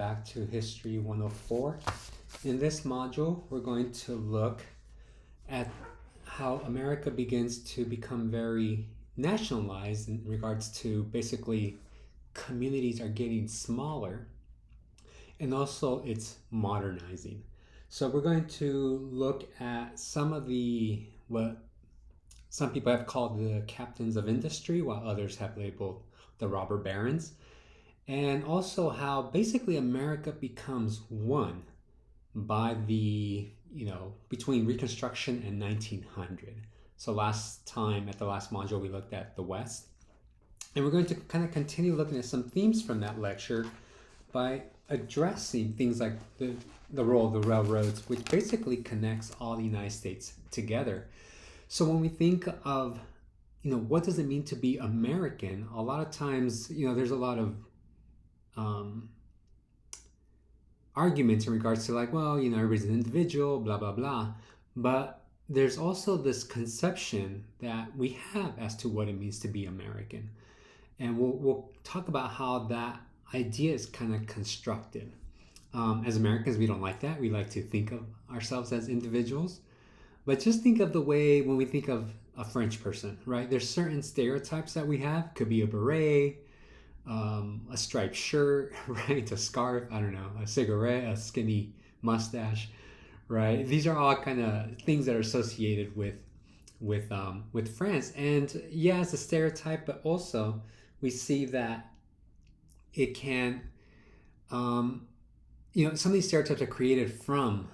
back to History 104. In this module, we're going to look at how America begins to become very nationalized in regards to basically communities are getting smaller and also it's modernizing. So we're going to look at some of the what some people have called the captains of industry, while others have labeled the robber barons, and also how basically America becomes one by the between Reconstruction and 1900. So last time at the last module we looked at the West, and we're going to kind of continue looking at some themes from that lecture by addressing things like the role of the railroads, which basically connects all the United States together. So when we think of what does it mean to be American, a lot of times there's a lot of arguments in regards to like, well, everybody's an individual, blah blah blah, but there's also this conception that we have as to what it means to be American, and we'll talk about how that idea is kind of constructed. As Americans, we don't like that. We like to think of ourselves as individuals, but just think of the way when we think of a French person, right? There's certain stereotypes that we have. Could be a beret, a striped shirt, right? A scarf, I don't know, a cigarette, a skinny mustache, right? These are all kind of things that are associated with France. And yeah, it's a stereotype, but also we see that it can, some of these stereotypes are created from,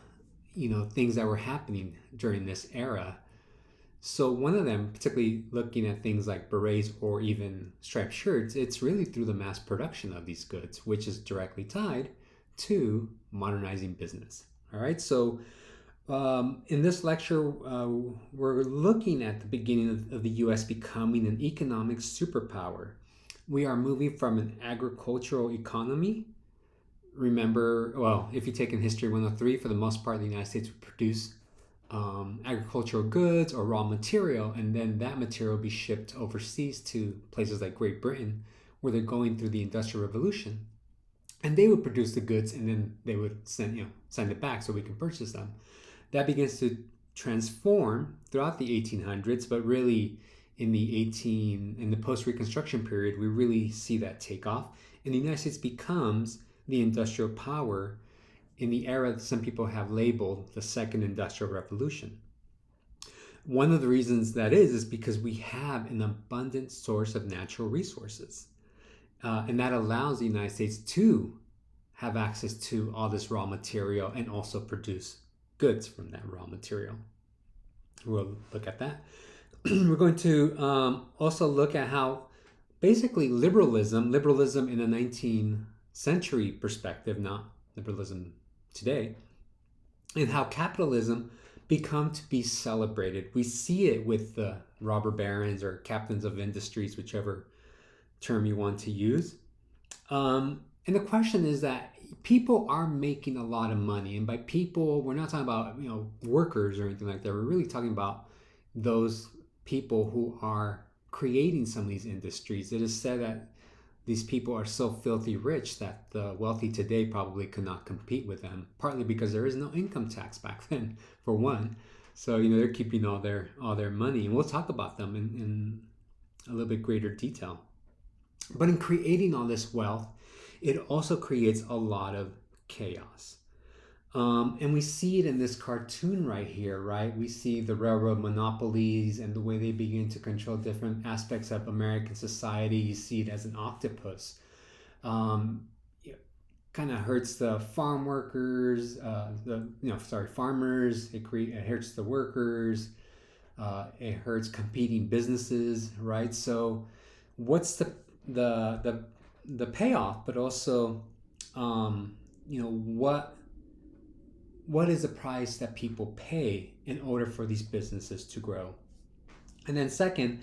things that were happening during this era. So one of them, particularly looking at things like berets or even striped shirts, it's really through the mass production of these goods, which is directly tied to modernizing business. All right, so in this lecture, we're looking at the beginning of the U.S. becoming an economic superpower. We are moving from an agricultural economy. Remember, well, if you take in History 103, for the most part, the United States would produce agricultural goods or raw material, and then that material will be shipped overseas to places like Great Britain, where they're going through the Industrial Revolution, and they would produce the goods, and then they would send it back so we can purchase them. That begins to transform throughout the 1800s, but really in the post-Reconstruction period, we really see that take off, and the United States becomes the industrial power in the era that some people have labeled the Second Industrial Revolution. One of the reasons that is because we have an abundant source of natural resources. And that allows the United States to have access to all this raw material and also produce goods from that raw material. We'll look at that. We're going to also look at how basically liberalism in the 19th century perspective, not liberalism today, and how capitalism become to be celebrated. We see it with the robber barons or captains of industries, whichever term you want to use. And the question is that people are making a lot of money, and by people, we're not talking about workers or anything like that. We're really talking about those people who are creating some of these industries. It is said that these people are so filthy rich that the wealthy today probably could not compete with them, partly because there is no income tax back then, for one. So, they're keeping all their money, and we'll talk about them in a little bit greater detail. But in creating all this wealth, it also creates a lot of chaos. And we see it in this cartoon right here, right? We see the railroad monopolies and the way they begin to control different aspects of American society. You see it as an octopus. It kind of hurts the farm workers, farmers. It hurts the workers. It hurts competing businesses, right? So, what's the payoff? But also, what is the price that people pay in order for these businesses to grow? And then second,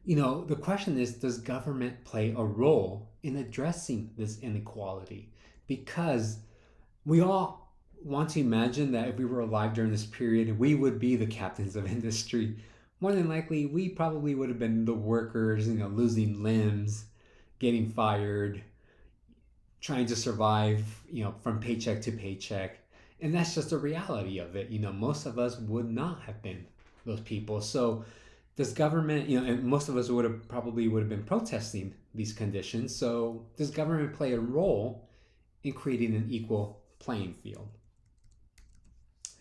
the question is, does government play a role in addressing this inequality? Because we all want to imagine that if we were alive during this period, we would be the captains of industry. More than likely, we probably would have been the workers, losing limbs, getting fired, trying to survive, from paycheck to paycheck. And that's just the reality of it. Most of us would not have been those people. So does government, and most of us would have been protesting these conditions. So does government play a role in creating an equal playing field?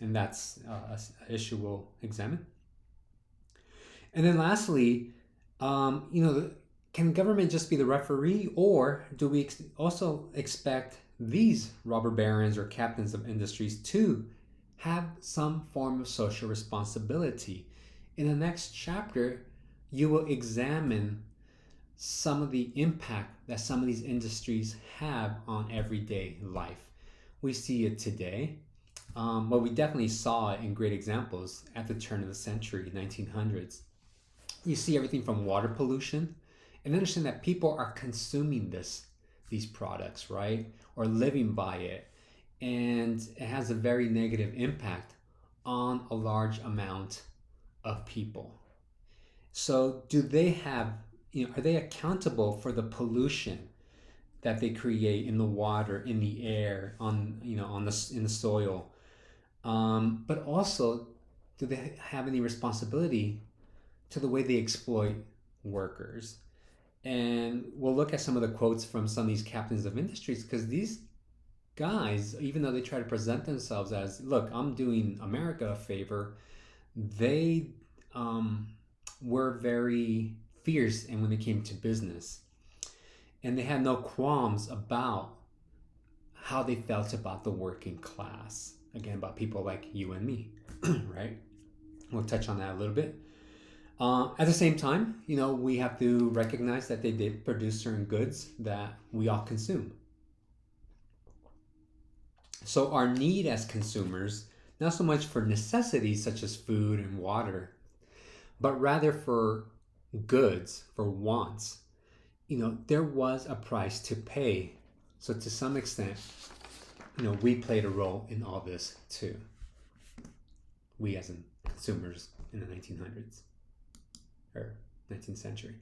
And that's an issue we'll examine. And then lastly, can government just be the referee, or do we also expect these robber barons or captains of industries to have some form of social responsibility? In the next chapter, you will examine some of the impact that some of these industries have on everyday life. We see it today, but we definitely saw it in great examples at the turn of the century, 1900s. You see everything from water pollution, and understand that people are consuming these products, right, or living by it, and it has a very negative impact on a large amount of people. So do they have, are they accountable for the pollution that they create in the water, in the air, in the soil? But also, do they have any responsibility to the way they exploit workers? And we'll look at some of the quotes from some of these captains of industries, because these guys, even though they try to present themselves as, look, I'm doing America a favor, they were very fierce and when it came to business. And they had no qualms about how they felt about the working class. Again, about people like you and me, right? We'll touch on that a little bit. At the same time, we have to recognize that they did produce certain goods that we all consume. So our need as consumers, not so much for necessities such as food and water, but rather for goods, for wants, there was a price to pay. So to some extent, we played a role in all this too. We as in consumers in the 1900s. Or 19th century.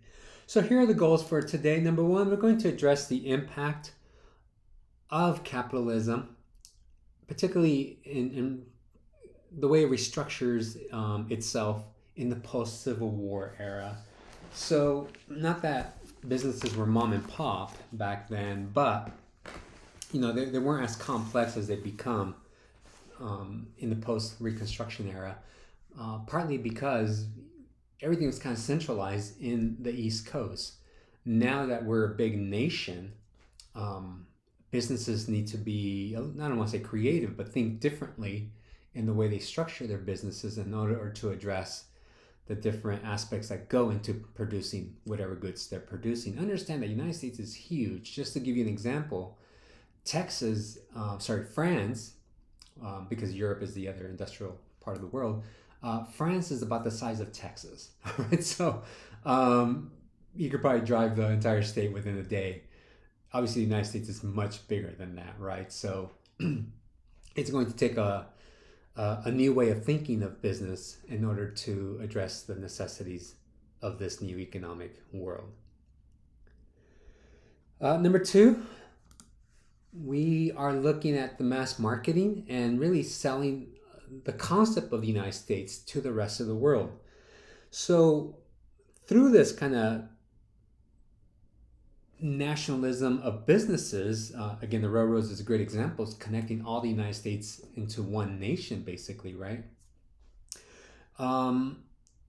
So here are the goals for today. Number one, we're going to address the impact of capitalism, particularly in the way it restructures itself in the post-Civil War era. So not that businesses were mom and pop back then, but they weren't as complex as they become in the post-Reconstruction era, partly because everything was kind of centralized in the East Coast. Now that we're a big nation, businesses need to be, I don't want to say creative, but think differently in the way they structure their businesses in order to address the different aspects that go into producing whatever goods they're producing. Understand that the United States is huge. Just to give you an example, France, because Europe is the other industrial part of the world, France is about the size of Texas. Right? So you could probably drive the entire state within a day. Obviously, the United States is much bigger than that, right? So it's going to take a new way of thinking of business in order to address the necessities of this new economic world. Number two, we are looking at the mass marketing and really selling the concept of the United States to the rest of the world. So through this kind of nationalism of businesses, again, the railroads is a great example, is connecting all the United States into one nation, basically, right?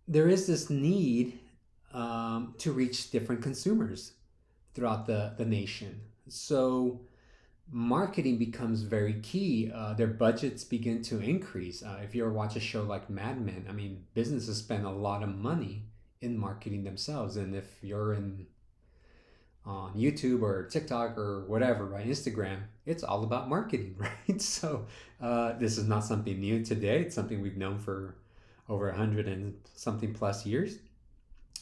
There is this need to reach different consumers throughout the nation. So marketing becomes very key. Their budgets begin to increase. If you ever watch a show like Mad Men, I mean, businesses spend a lot of money in marketing themselves. And if you're on YouTube or TikTok or whatever, right, Instagram, it's all about marketing, right? So this is not something new today. It's something we've known for over 100 and something plus years.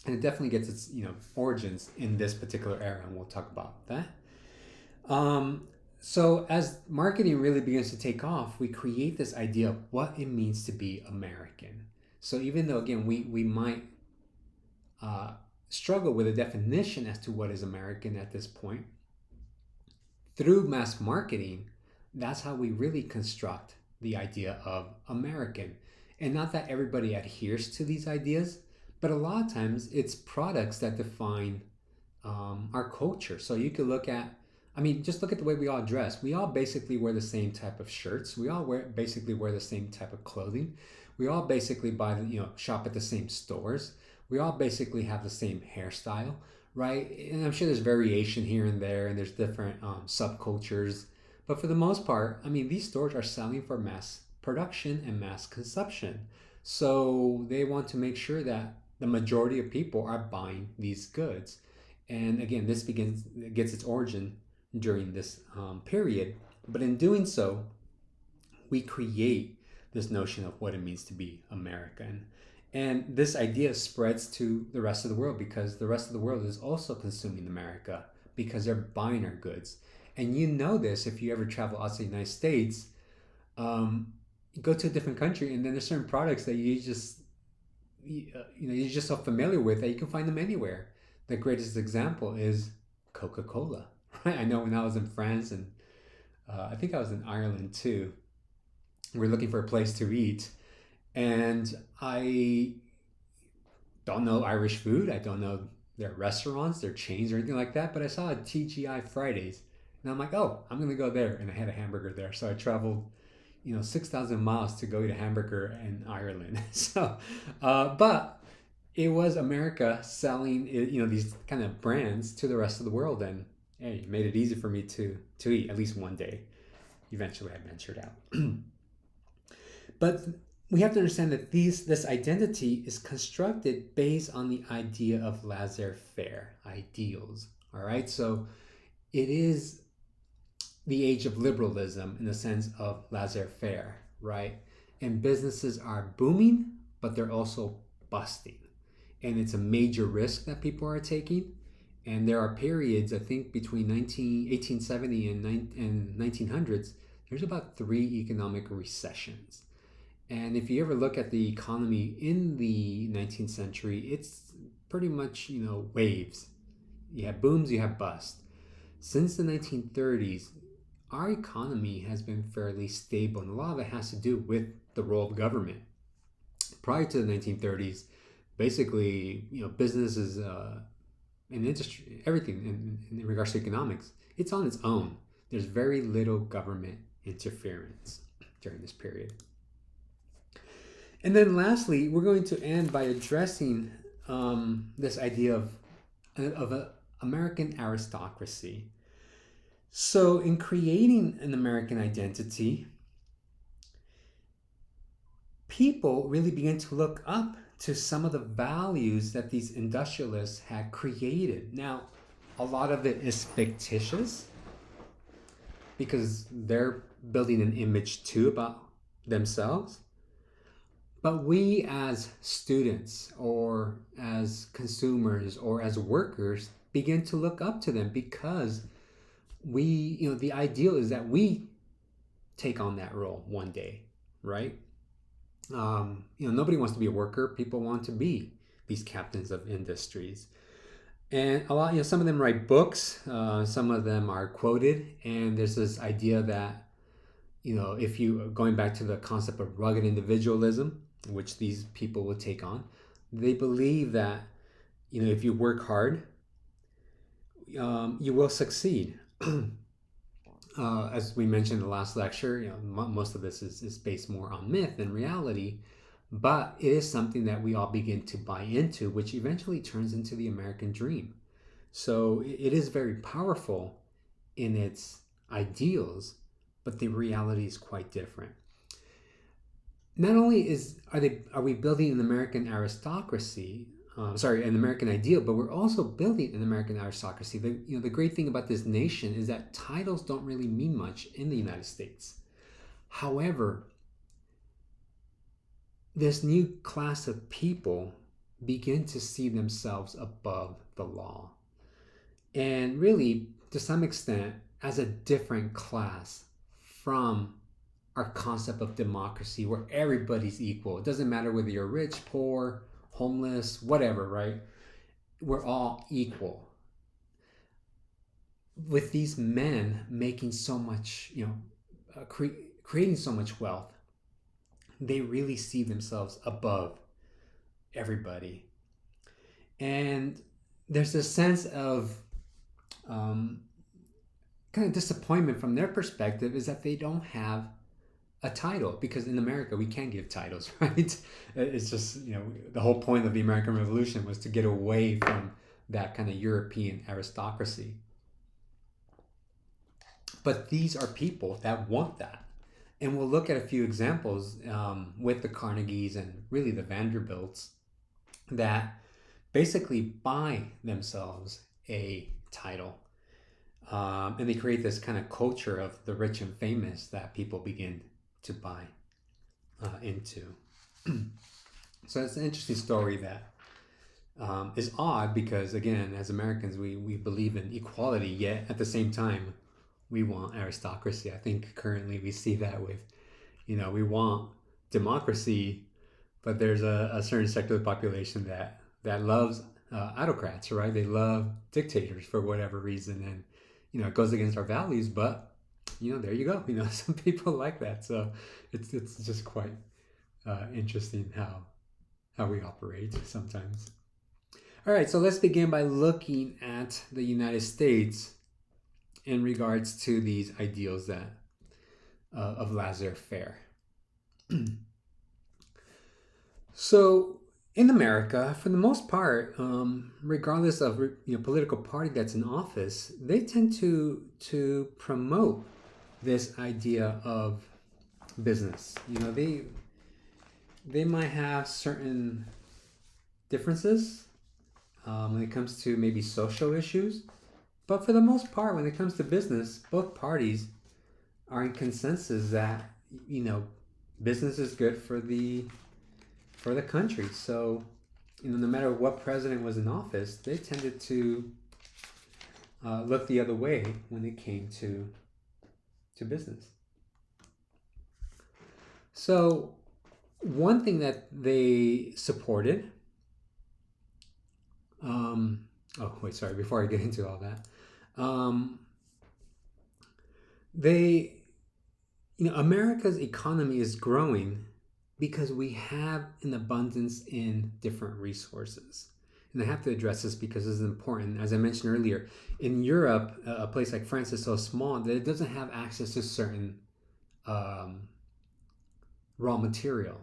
And it definitely gets its origins in this particular era, and we'll talk about that. So as marketing really begins to take off, we create this idea of what it means to be American. So even though, again, we might struggle with a definition as to what is American at this point, through mass marketing, that's how we really construct the idea of American. And not that everybody adheres to these ideas, but a lot of times it's products that define our culture. So you could look at, I mean, just look at the way we all dress. We all basically wear the same type of shirts. We all basically wear the same type of clothing. We all basically shop at the same stores. We all basically have the same hairstyle, right? And I'm sure there's variation here and there, and there's different subcultures. But for the most part, I mean, these stores are selling for mass production and mass consumption. So they want to make sure that the majority of people are buying these goods. And again, this gets its origin during this period. But in doing so, we create this notion of what it means to be American. And this idea spreads to the rest of the world because the rest of the world is also consuming America because they're buying our goods. And you know this if you ever travel outside the United States, you go to a different country and then there's certain products that you're just so familiar with that you can find them anywhere. The greatest example is Coca-Cola. Right? I know when I was in France and I think I was in Ireland too. We were looking for a place to eat, and I don't know Irish food. I don't know their restaurants, their chains, or anything like that. But I saw a TGI Fridays, and I'm like, oh, I'm gonna go there, and I had a hamburger there. So I traveled, 6,000 miles to go eat a hamburger in Ireland. But it was America selling, these kind of brands to the rest of the world, and hey, it made it easy for me to eat at least one day. Eventually, I ventured out. But we have to understand that this identity is constructed based on the idea of laissez-faire ideals. All right, so it is the age of liberalism in the sense of laissez-faire, right? And businesses are booming, but they're also busting. And it's a major risk that people are taking. And there are periods, I think, between 1870 and 1900s, there's about 3 economic recessions. And if you ever look at the economy in the 19th century, it's pretty much, waves. You have booms, you have busts. Since the 1930s, our economy has been fairly stable, and a lot of it has to do with the role of government. Prior to the 1930s, basically, businesses and industry, everything in regards to economics, it's on its own. There's very little government interference during this period. And then lastly, we're going to end by addressing this idea of an American aristocracy. So in creating an American identity, people really begin to look up to some of the values that these industrialists had created. Now, a lot of it is fictitious because they're building an image too about themselves. But we as students or as consumers or as workers begin to look up to them because the ideal is that we take on that role one day, right? Nobody wants to be a worker. People want to be these captains of industries. And a lot, some of them write books, some of them are quoted, and there's this idea that, if you, going back to the concept of rugged individualism, which these people will take on, they believe that, if you work hard, you will succeed. As we mentioned in the last lecture, most of this is based more on myth than reality, but it is something that we all begin to buy into, which eventually turns into the American dream. So it is very powerful in its ideals, but the reality is quite different. Not only are we building an American aristocracy, an American ideal, but we're also building an American aristocracy. The great thing about this nation is that titles don't really mean much in the United States. However, this new class of people begin to see themselves above the law. And really, to some extent, as a different class from our concept of democracy where everybody's equal. It doesn't matter whether you're rich, poor, homeless, whatever, right? We're all equal. with these men making so much, creating so much wealth, they really see themselves above everybody. And there's this sense of um, kind of disappointment from their perspective is that they don't have a title, because in America we can give titles, right? It's just, the whole point of the American Revolution was to get away from that kind of European aristocracy. But these are people that want that. And we'll look at a few examples with the Carnegies and really the Vanderbilts that basically buy themselves a title. And they create this kind of culture of the rich and famous that people begin to buy into. So it's an interesting story that is odd because, again, as Americans, we believe in equality, yet at the same time, we want aristocracy. I think currently we see that with, we want democracy, but there's a certain sector of the population that loves autocrats, right? They love dictators for whatever reason, and it goes against our values. But there you go. Some people like that, so it's just quite interesting how we operate sometimes. All right, so let's begin by looking at the United States in regards to these ideals that of laissez-faire. So in America, for the most part, regardless of political party that's in office, they tend to promote this idea of business. They might have certain differences when it comes to maybe social issues, but for the most part, when it comes to business, both parties are in consensus that business is good for the country. So no matter what president was in office, they tended to look the other way when it came to business. So one thing that they supported. Before I get into all that, America's economy is growing because we have an abundance in different resources. And I have to address this because this is important. As I mentioned earlier, in Europe, a place like France is so small that it doesn't have access to certain raw material.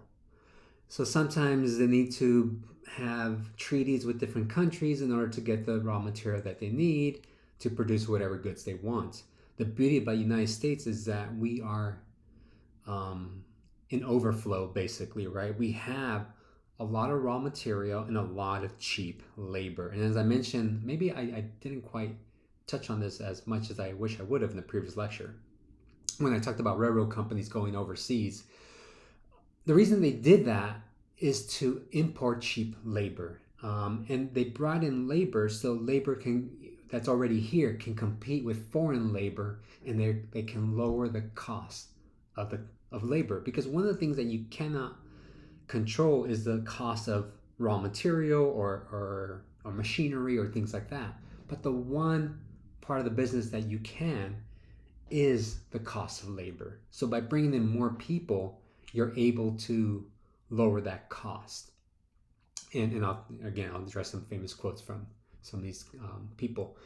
So sometimes they need to have treaties with different countries in order to get the raw material that they need to produce whatever goods they want. The beauty about the United States is that we are in overflow, basically, right? We have a lot of raw material and a lot of cheap labor. And as I mentioned, maybe I didn't quite touch on this as much as I wish I would have in the previous lecture. When I talked about railroad companies going overseas, the reason they did that is to import cheap labor. And they brought in labor so labor that's already here can compete with foreign labor, and they can lower the cost of labor. Because one of the things that you cannot control is the cost of raw material or machinery or things like that. But the one part of the business that you can is the cost of labor. So by bringing in more people, you're able to lower that cost. And I'll address some famous quotes from some of these people.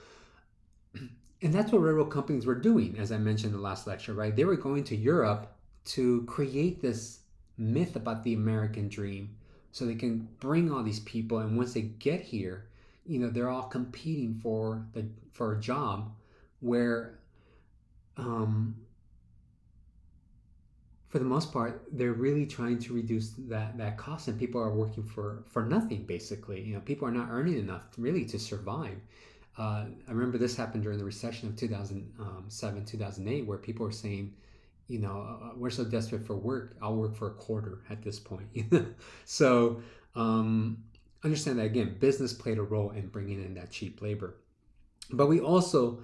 And that's what railroad companies were doing, as I mentioned in the last lecture, right? They were going to Europe to create this myth about the American dream so they can bring all these people. And once they get here, they're all competing for a job where for the most part, they're really trying to reduce that cost, and people are working for nothing, basically. People are not earning enough really to survive. I remember this happened during the recession of 2007, 2008, where people were saying, we're so desperate for work, I'll work for a quarter at this point. So understand that, again, business played a role in bringing in that cheap labor. But we also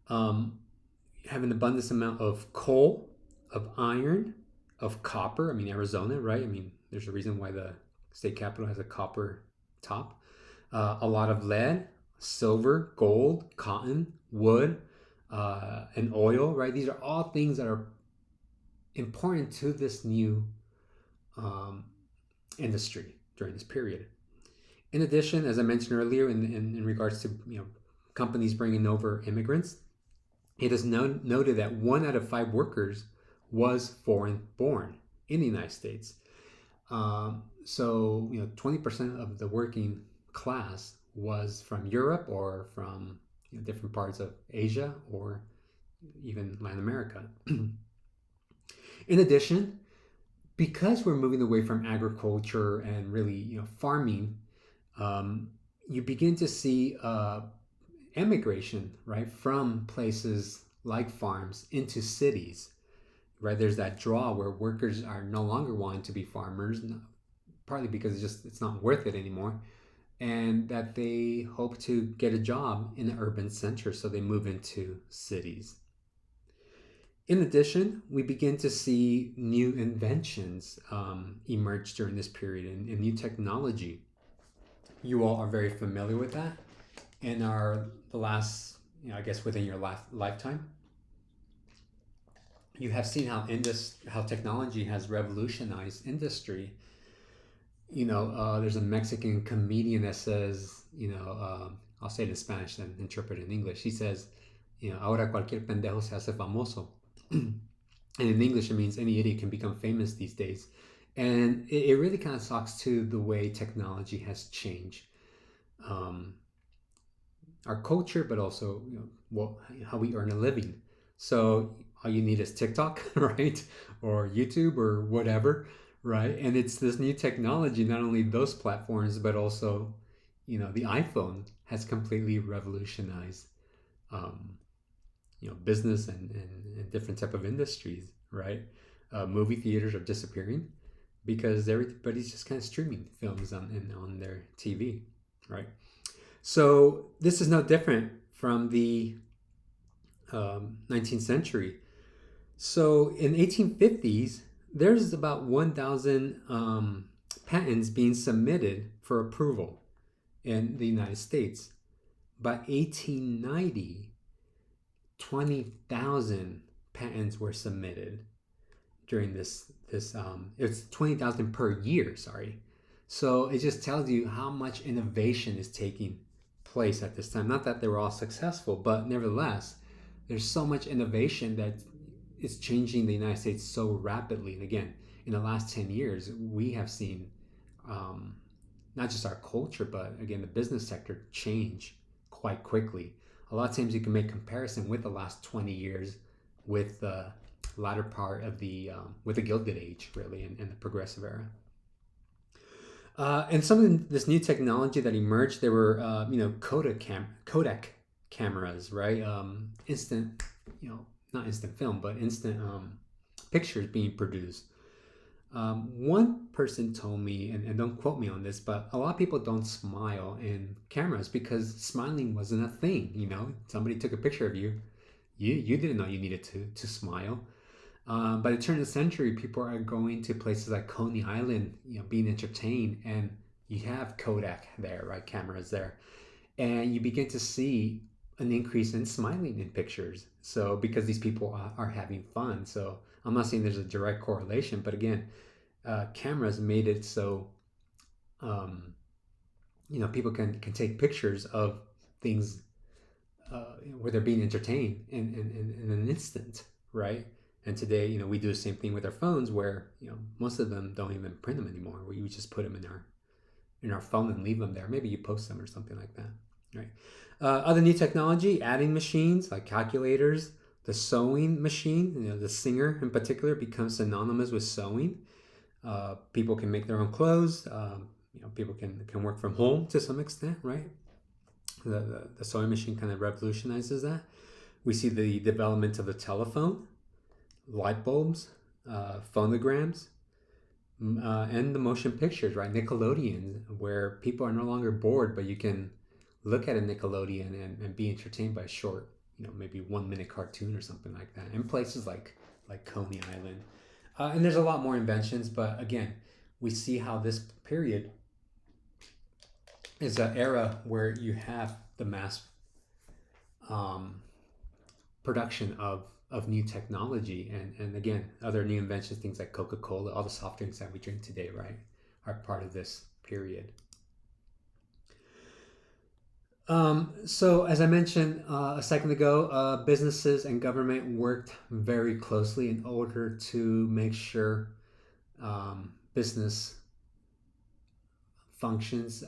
have an abundance amount of coal, of iron, of copper. Arizona, right? There's a reason why the state capital has a copper top. A lot of lead, silver, gold, cotton, wood, and oil, right? These are all things that are important to this new um, industry during this period. In addition, as I mentioned earlier, in regards to companies bringing over immigrants, it is noted that 1 out of 5 workers was foreign born in the United States. So 20% of the working class was from Europe or from different parts of Asia or even Latin America. In addition, because we're moving away from agriculture and really farming, um, you begin to see emigration, right, from places like farms into cities, right? There's that draw where workers are no longer wanting to be farmers, partly because it's not worth it anymore, and that they hope to get a job in the urban center, so they move into cities. In addition, we begin to see new inventions emerge during this period and new technology. You all are very familiar with that. In the last, I guess within your lifetime, you have seen how technology has revolutionized industry. There's a Mexican comedian that says, I'll say it in Spanish and interpret it in English. He says, ahora cualquier pendejo se hace famoso. And in English, it means any idiot can become famous these days. And it really kind of talks to the way technology has changed our culture, but also how we earn a living. So all you need is TikTok, right, or YouTube or whatever, right? And it's this new technology. Not only those platforms, but also, the iPhone has completely revolutionized, um, business and different type of industries, right? Movie theaters are disappearing because everybody's just kind of streaming films on their TV, right? So this is no different from the 19th century. So in 1850s, there's about 1,000 patents being submitted for approval in the United States. By 1890, 20,000 patents were submitted during this it's 20,000 per year, sorry. So it just tells you how much innovation is taking place at this time. Not that they were all successful, but nevertheless, there's so much innovation that is changing the United States so rapidly. And again, in the last 10 years, we have seen um, not just our culture, but again, the business sector change quite quickly. A lot of times you can make comparison with the last 20 years with the latter part of with the Gilded Age, really, and the progressive era. And some of this new technology that emerged, there were, Kodak cameras, right? Instant, not instant film, but instant pictures being produced. One person told me, and don't quote me on this, but a lot of people don't smile in cameras because smiling wasn't a thing. Somebody took a picture of you, you didn't know you needed to smile. By the turn of the century, people are going to places like Coney Island, being entertained, and you have Kodak there, right? Cameras there, and you begin to see an increase in smiling in pictures. So because these people are having fun. So I'm not saying there's a direct correlation, but again, cameras made it so people can take pictures of things where they're being entertained in an instant, right? And today, we do the same thing with our phones, where most of them don't even print them anymore. We just put them in our phone and leave them there. Maybe you post them or something like that, right? Other new technology, adding machines like calculators, the sewing machine. The Singer in particular becomes synonymous with sewing. People can make their own clothes. People can work from home to some extent, right? The sewing machine kind of revolutionizes that. We see the development of the telephone, light bulbs, phonograms, and the motion pictures, right? Nickelodeon, where people are no longer bored, but you can look at a Nickelodeon and be entertained by a short, maybe 1 minute cartoon or something like that. And places like Coney Island. And there's a lot more inventions, but again, we see how this period is an era where you have the mass production of new technology, and again, other new inventions, things like Coca-Cola, all the soft drinks that we drink today, right, are part of this period. So as I mentioned a second ago, businesses and government worked very closely in order to make sure business functions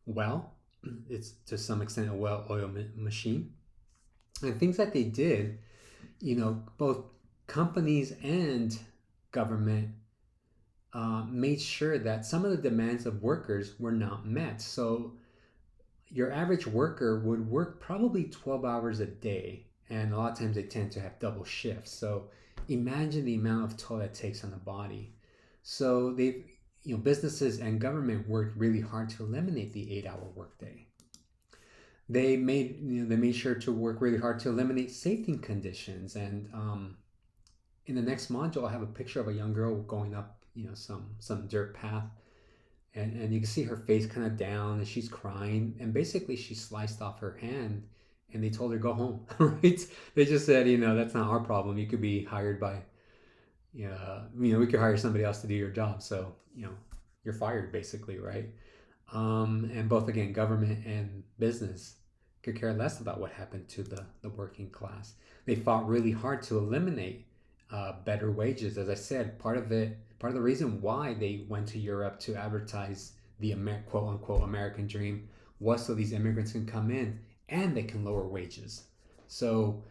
well. It's to some extent a well-oiled machine. And things that they did, both companies and government made sure that some of the demands of workers were not met. So your average worker would work probably 12 hours a day, and a lot of times they tend to have double shifts. So imagine the amount of toll that takes on the body. So businesses and government worked really hard to eliminate the 8-hour workday. They made sure to work really hard to eliminate safety conditions. And in the next module, I have a picture of a young girl going up some dirt path, and you can see her face kind of down, and she's crying, and basically she sliced off her hand, and they told her go home. Right? They just said, that's not our problem. You could be hired by we could hire somebody else to do your job, so you're fired basically, right? And both, again, government and business could care less about what happened to the working class. They fought really hard to eliminate better wages. As I said, part of the reason why they went to Europe to advertise the quote unquote American dream was so these immigrants can come in and they can lower wages. So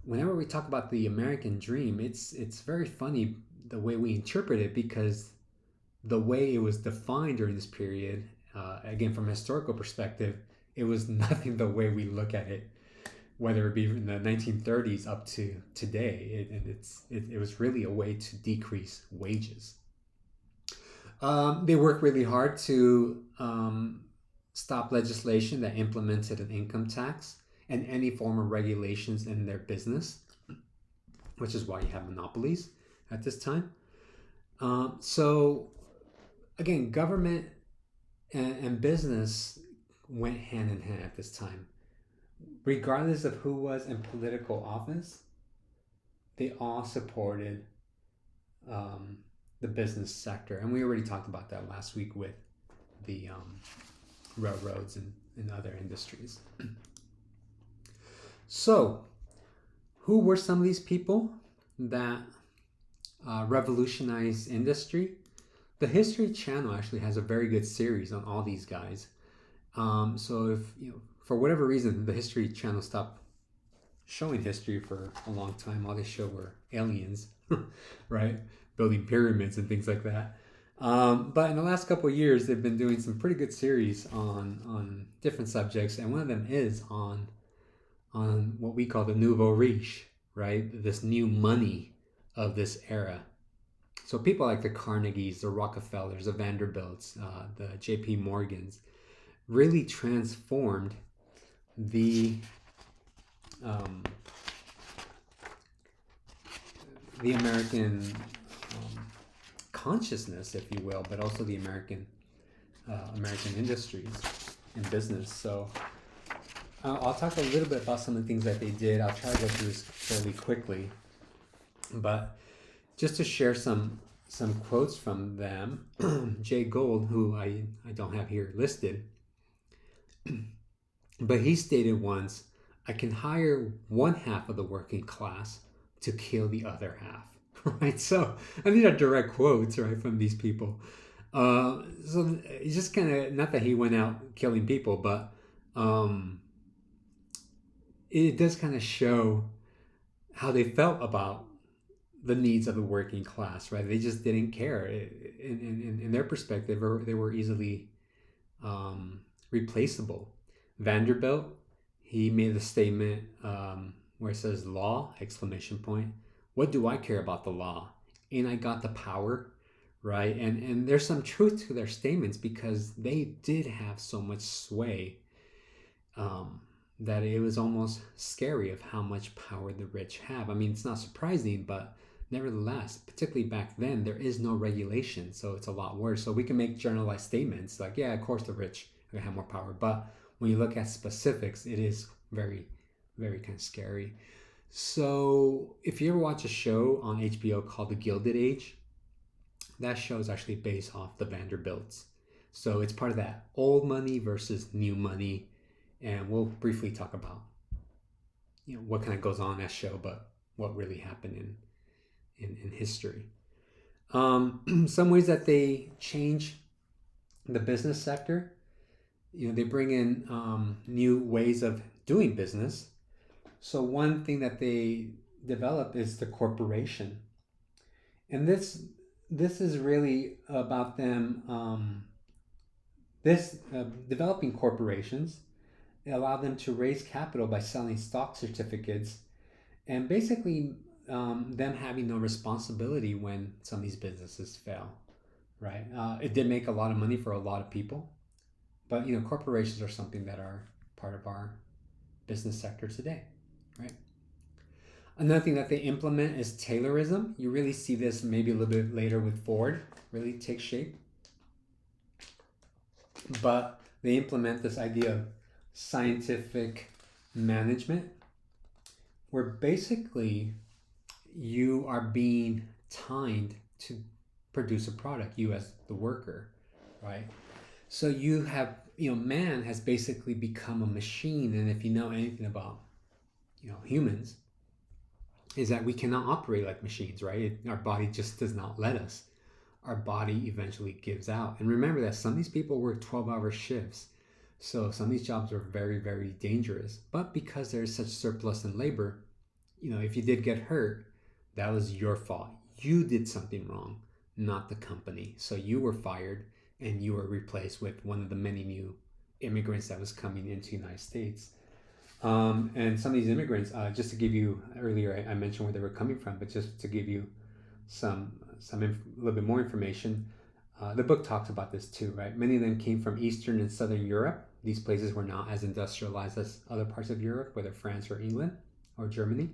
whenever we talk about the American dream, it's very funny the way we interpret it, because the way it was defined during this period, again, from a historical perspective, it was nothing the way we look at it, whether it be in the 1930s up to today. It was really a way to decrease wages. They worked really hard to stop legislation that implemented an income tax and any form of regulations in their business, which is why you have monopolies at this time. So again, government and business went hand in hand at this time. Regardless of who was in political office, they all supported the business sector. And we already talked about that last week with the railroads and other industries. So, who were some of these people that revolutionized industry? The History Channel actually has a very good series on all these guys. So if for whatever reason the History Channel stopped showing history for a long time, all they show were aliens, right, building pyramids and things like that. But in the last couple of years, they've been doing some pretty good series on different subjects, and one of them is on what we call the nouveau riche, right? This new money of this era. So people like the Carnegies, the Rockefellers, the Vanderbilts, the J.P. Morgans really transformed the American consciousness, if you will, but also the American industries and business. So I'll talk a little bit about some of the things that they did. I'll try to go through this fairly quickly, but just to share some quotes from them. Jay Gould, who I don't have here listed, but he stated once, "I can hire one half of the working class to kill the other half." Right? So, and these are direct quotes, right, from these people. So it's just kind of, not that he went out killing people, but it does kind of show how they felt about the needs of the working class, right? They just didn't care. In their perspective, they were easily replaceable. Vanderbilt, he made a statement where it says "law!" exclamation point. What do I care about the law? Ain't I got the power, right? And there's some truth to their statements, because they did have so much sway that it was almost scary of how much power the rich have. I mean, it's not surprising, but nevertheless, particularly back then, there is no regulation, so it's a lot worse. So we can make generalized statements like, yeah, of course the rich are gonna have more power, but when you look at specifics, it is very, very kind of scary. So if you ever watch a show on HBO called The Gilded Age, that show is actually based off the Vanderbilts. So it's part of that old money versus new money, and we'll briefly talk about what kind of goes on in that show, but what really happened in history. Some ways that they change the business sector, they bring in new ways of doing business. So one thing that they develop is the corporation, and this is really about them. This developing corporations allow them to raise capital by selling stock certificates, and basically them having no responsibility when some of these businesses fail. Right? It did make a lot of money for a lot of people, but corporations are something that are part of our business sector today, right? Another thing that they implement is Taylorism. You really see this maybe a little bit later with Ford really take shape. But they implement this idea of scientific management, where basically you are being timed to produce a product, you as the worker, right? So you have, man has basically become a machine. And if you know anything about, humans, is that we cannot operate like machines, right? Our body just does not let us. Our body eventually gives out. And remember that some of these people work 12-hour shifts. So some of these jobs are very, very dangerous. But because there's such surplus in labor, if you did get hurt, that was your fault. You did something wrong, not the company. So you were fired and you were replaced with one of the many new immigrants that was coming into the United States. And some of these immigrants, just to give you, earlier I mentioned where they were coming from, but just to give you a little bit more information, the book talks about this too, right? Many of them came from Eastern and Southern Europe. These places were not as industrialized as other parts of Europe, whether France or England or Germany.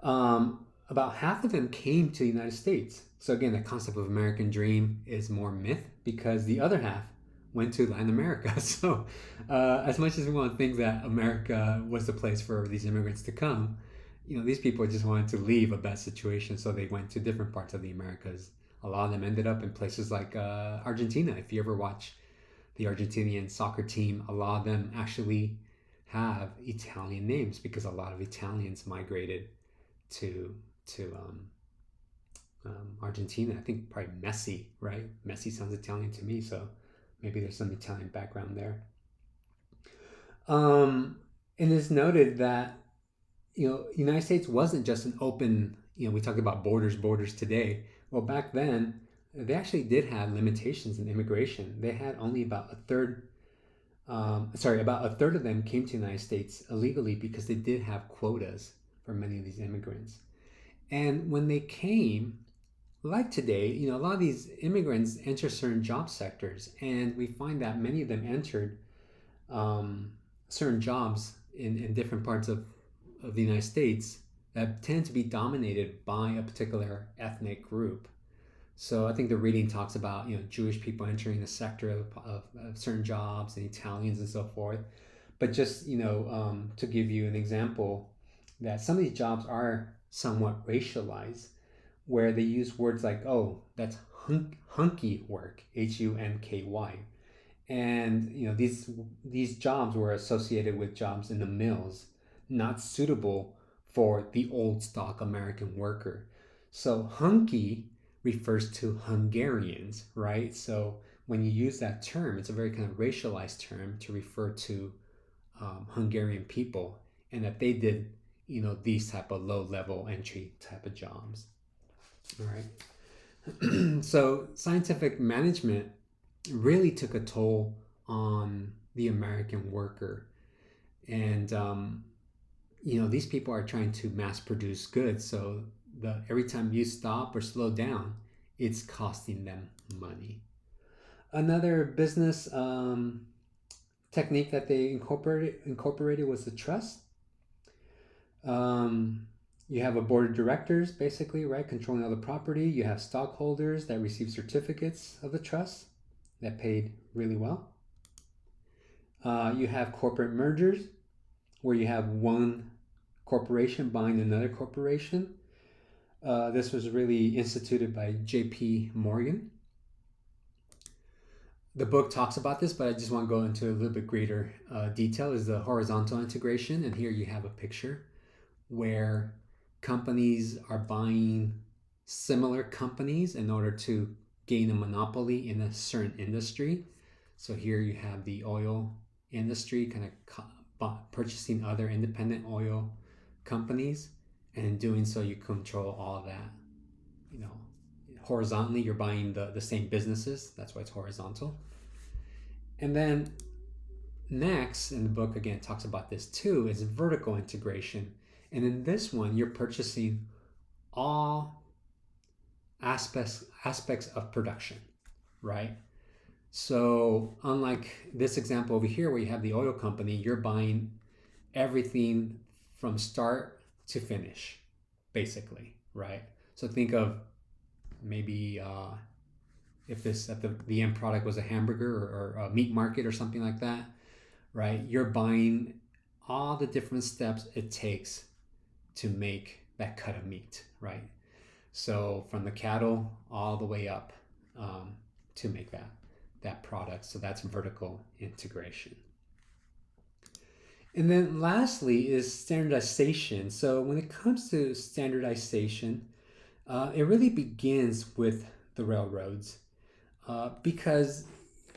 About half of them came to the United States. So again, the concept of American dream is more myth because the other half went to Latin America. So as much as we want to think that America was the place for these immigrants to come, these people just wanted to leave a bad situation, so they went to different parts of the Americas. A lot of them ended up in places like Argentina. If you ever watch the Argentinian soccer team, a lot of them actually have Italian names because a lot of Italians migrated to Argentina. I think probably Messi, right? Messi sounds Italian to me, so maybe there's some Italian background there. And it's noted that United States wasn't just an open. We talk about borders today. Well, back then they actually did have limitations in immigration. They had only about a third. About a third of them came to the United States illegally because they did have quotas for many of these immigrants. And when they came, like today, a lot of these immigrants enter certain job sectors, and we find that many of them entered certain jobs in different parts of the United States that tend to be dominated by a particular ethnic group. So I think the reading talks about Jewish people entering the sector of certain jobs and Italians and so forth. But just to give you an example, that some of these jobs are somewhat racialized, where they use words like, oh, that's hunky work, Hunky, and these jobs were associated with jobs in the mills, not suitable for the old stock American worker. So hunky refers to Hungarians, right? So when you use that term, it's a very kind of racialized term to refer to Hungarian people, and that they did these type of low level entry type of jobs. All right. So scientific management really took a toll on the American worker, and these people are trying to mass produce goods. So every time you stop or slow down, it's costing them money. Another business technique that they incorporated was the trust. You have a board of directors, basically, right, controlling all the property. You have stockholders that receive certificates of the trust that paid really well. You have corporate mergers, where you have one corporation buying another corporation. This was really instituted by J.P. Morgan. The book talks about this, but I just want to go into a little bit greater detail. Is the horizontal integration, and here you have a picture where companies are buying similar companies in order to gain a monopoly in a certain industry. So here you have the oil industry kind of purchasing other independent oil companies, and in doing so you control all of that. You know, horizontally you're buying the same businesses. That's why it's horizontal. And then next in the book, again, talks about this too, is vertical integration. And in this one, you're purchasing all aspects of production, right? So unlike this example over here where you have the oil company, you're buying everything from start to finish, basically, right? So think of maybe if the end product was a hamburger or a meat market or something like that, right? You're buying all the different steps it takes to make that cut of meat, right? So from the cattle all the way up to make that product. So that's vertical integration. And then lastly is standardization. So when it comes to standardization, it really begins with the railroads because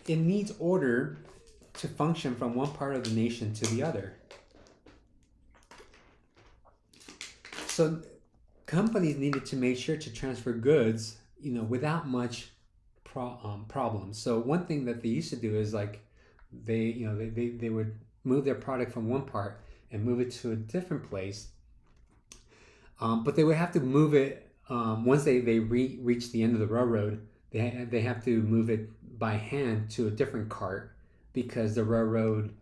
it needs order to function from one part of the nation to the other. So companies needed to make sure to transfer goods, without much problems. So one thing that they used to do is like they would move their product from one part and move it to a different place, but they would have to move it once they reach the end of the railroad. They have to move it by hand to a different cart because the railroad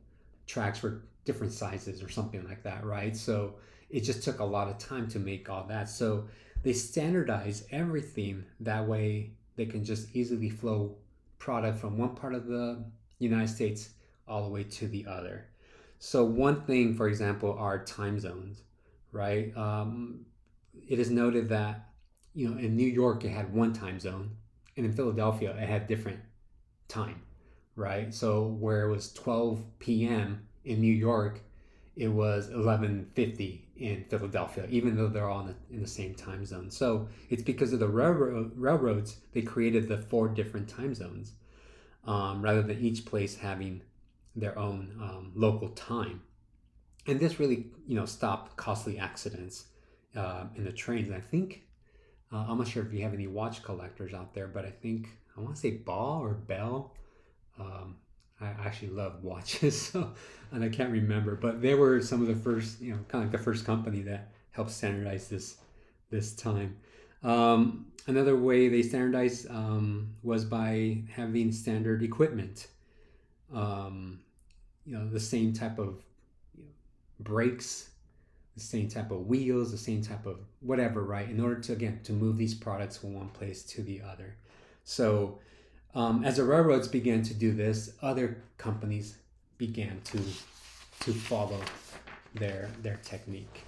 tracks were different sizes or something like that, right? So it just took a lot of time to make all that. So they standardize everything that way they can just easily flow product from one part of the United States all the way to the other. So one thing, for example, are time zones, right? It is noted that in New York it had one time zone, and in Philadelphia it had different time, right? So where it was 12 p.m. in New York, it was 11:50 in Philadelphia, even though they're all in the same time zone. So it's because of the railroads, they created the 4 different time zones rather than each place having their own local time. And this really, stopped costly accidents in the trains. I think, I'm not sure if you have any watch collectors out there, but I want to say Ball or Bell. I actually love watches, and I can't remember, but they were some of the first, kind of like the first company that helped standardize this time. Another way they standardized was by having standard equipment. The same type of brakes, the same type of wheels, the same type of whatever, right? In order to move these products from one place to the other. So as the railroads began to do this, other companies began to follow their technique.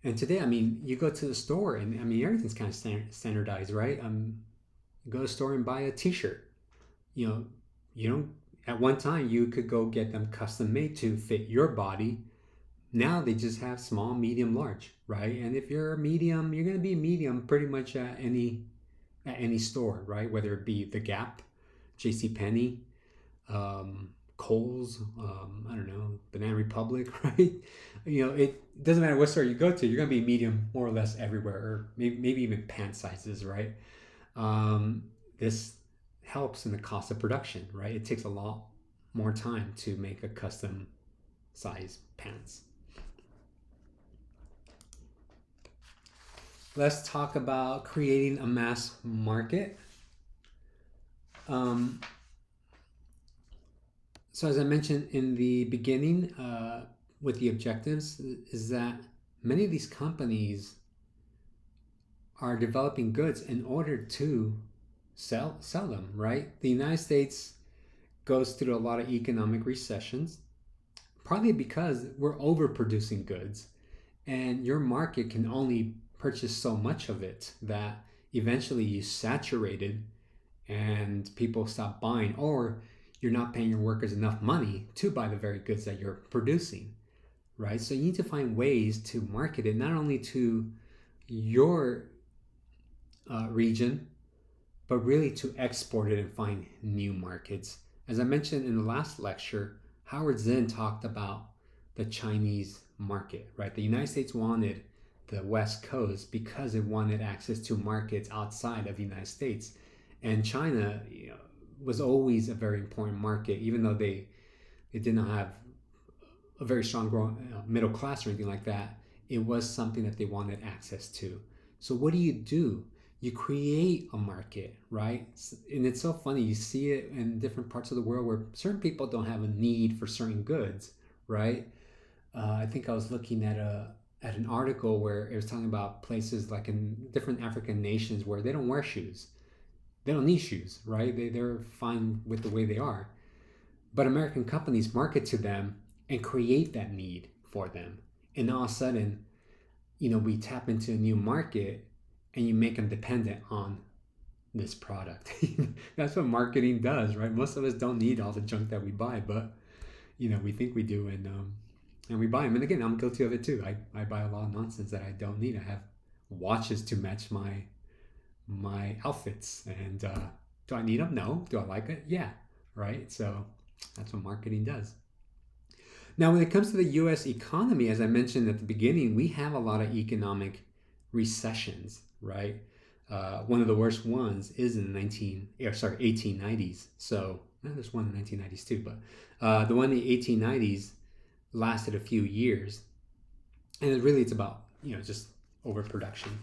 And today, you go to the store and everything's kind of standardized, right? You go to the store and buy a T-shirt. You don't. At one time, you could go get them custom made to fit your body. Now they just have small, medium, large, right? And if you're medium, you're going to be medium pretty much at any store, right? Whether it be the Gap, JCPenney, Kohl's, I don't know, Banana Republic, right? It doesn't matter what store you go to, you're going to be medium more or less everywhere, or maybe even pant sizes, right? This helps in the cost of production, right? It takes a lot more time to make a custom size pants. Let's talk about creating a mass market. So as I mentioned in the beginning, with the objectives, is that many of these companies are developing goods in order to sell them, right? The United States goes through a lot of economic recessions, partly because we're overproducing goods, and your market can only purchase so much of it that eventually you saturated and people stop buying, or you're not paying your workers enough money to buy the very goods that you're producing, right? So you need to find ways to market it not only to your region, but really to export it and find new markets. As I mentioned in the last lecture, Howard Zinn talked about the Chinese market, right? The United States wanted the West Coast because it wanted access to markets outside of the United States. And China, was always a very important market, even though they did not have a very strong growing middle class or anything like that. It was something that they wanted access to. So what do? You create a market, right? And it's so funny. You see it in different parts of the world where certain people don't have a need for certain goods, right? I think I was looking at an article where it was talking about places like in different African nations where they don't wear shoes. They don't need shoes, right? They're fine with the way they are. But American companies market to them and create that need for them. And all of a sudden, we tap into a new market and you make them dependent on this product. That's what marketing does, right? Most of us don't need all the junk that we buy, but we think we do, and we buy them. And again, I'm guilty of it too. I buy a lot of nonsense that I don't need. I have watches to match my outfits, and do I need them? No. Do I like it? Yeah. Right. So that's what marketing does. Now, when it comes to the U.S. economy, as I mentioned at the beginning, we have a lot of economic recessions, right? One of the worst ones is in the 1890s. So there's one in the 1990s too, but the one in the 1890s lasted a few years, and really it's about just overproduction.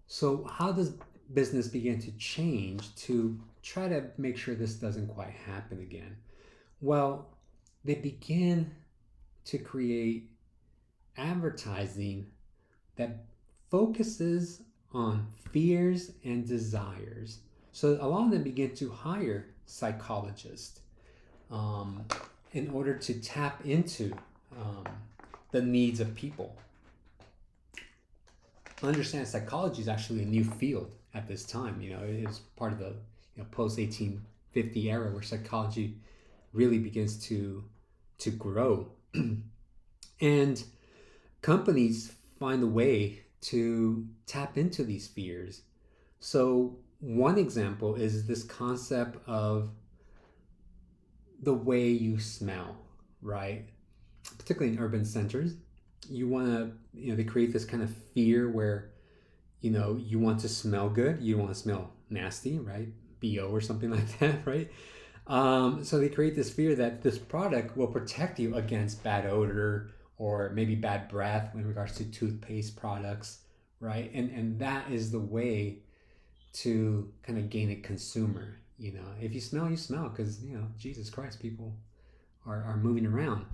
So how does business begin to change to try to make sure this doesn't quite happen again? Well, they begin to create advertising that focuses on fears and desires. So a lot of them begin to hire psychologists in order to tap into the needs of people. Understand psychology is actually a new field at this time. It is part of the post 1850 era where psychology really begins to grow, and companies find a way to tap into these fears. So one example is this concept of the way you smell, right? Particularly in urban centers, you want to, they create this kind of fear where, you want to smell good. You want to smell nasty, right? BO or something like that, right? So they create this fear that this product will protect you against bad odor or maybe bad breath in regards to toothpaste products, right? And that is the way to kind of gain a consumer. If you smell, you smell, because Jesus Christ, people are moving around.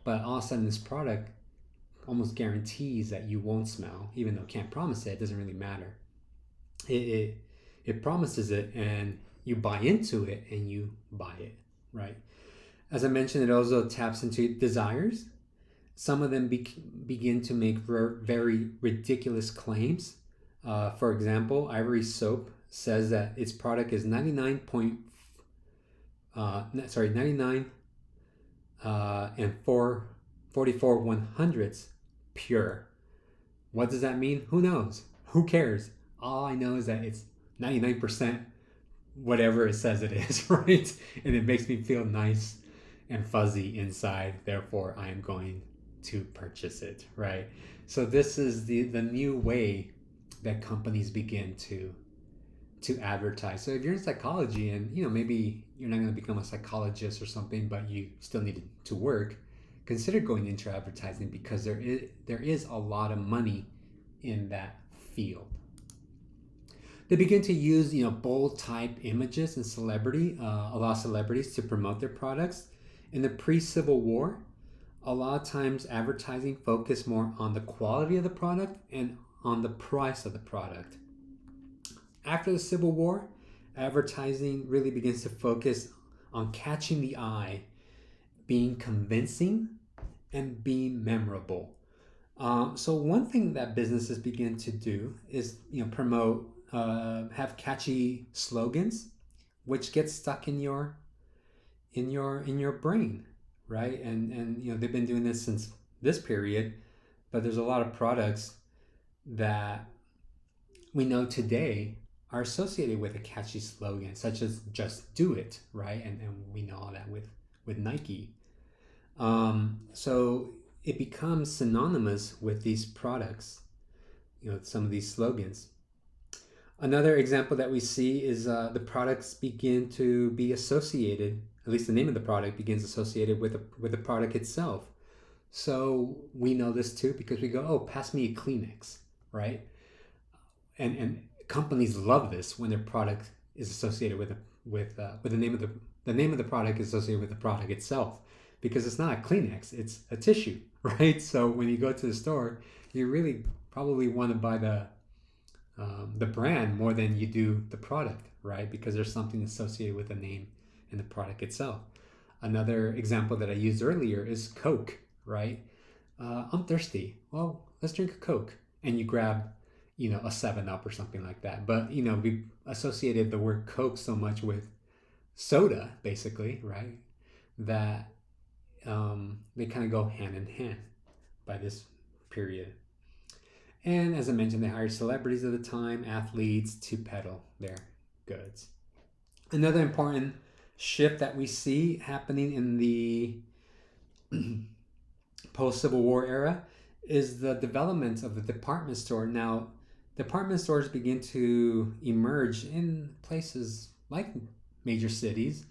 But all of a sudden, this product almost guarantees that you won't smell, even though it can't promise it. It doesn't really matter. It promises it, and you buy into it, and you buy it, right? As I mentioned, it also taps into desires. Some of them begin to make very ridiculous claims. For example, Ivory Soap says that its product is 99 and 44 100ths pure. What does that mean? Who knows? Who cares? All I know is that it's 99% whatever it says it is, right? And it makes me feel nice and fuzzy inside. Therefore, I am going to purchase it, right? So this is the new way that companies begin to advertise. So if you're in psychology and maybe you're not going to become a psychologist or something, but you still need to work, consider going into advertising, because there is a lot of money in that field. They begin to use bold type images and a lot of celebrities to promote their products. In the pre-Civil War, a lot of times advertising focused more on the quality of the product and on the price of the product. After the Civil War, advertising really begins to focus on catching the eye, being convincing, and being memorable. So one thing that businesses begin to do is, promote, have catchy slogans, which get stuck in your brain, right? And they've been doing this since this period, but there's a lot of products that we know today are associated with a catchy slogan, such as "Just Do It," right? And we know all that with Nike. So it becomes synonymous with these products, some of these slogans. Another example that we see is the products begin to be associated, at least the name of the product begins associated with the product itself. So we know this too because we go, oh, pass me a Kleenex, right? And companies love this when their product is associated with the name of the name of the product is associated with the product itself, because it's not a Kleenex, it's a tissue, right? So when you go to the store, you really probably want to buy the brand more than you do the product, right? Because there's something associated with the name and the product itself. Another example that I used earlier is Coke, right? I'm thirsty. Well, let's drink a Coke. And you grab, a 7 Up or something like that. But, we associated the word Coke so much with soda, basically, right? That they kind of go hand in hand by this period. And as I mentioned, they hired celebrities of the time, athletes, to peddle their goods. Another important shift that we see happening in the post-Civil War era is the development of the department store. Now, department stores begin to emerge in places like major cities,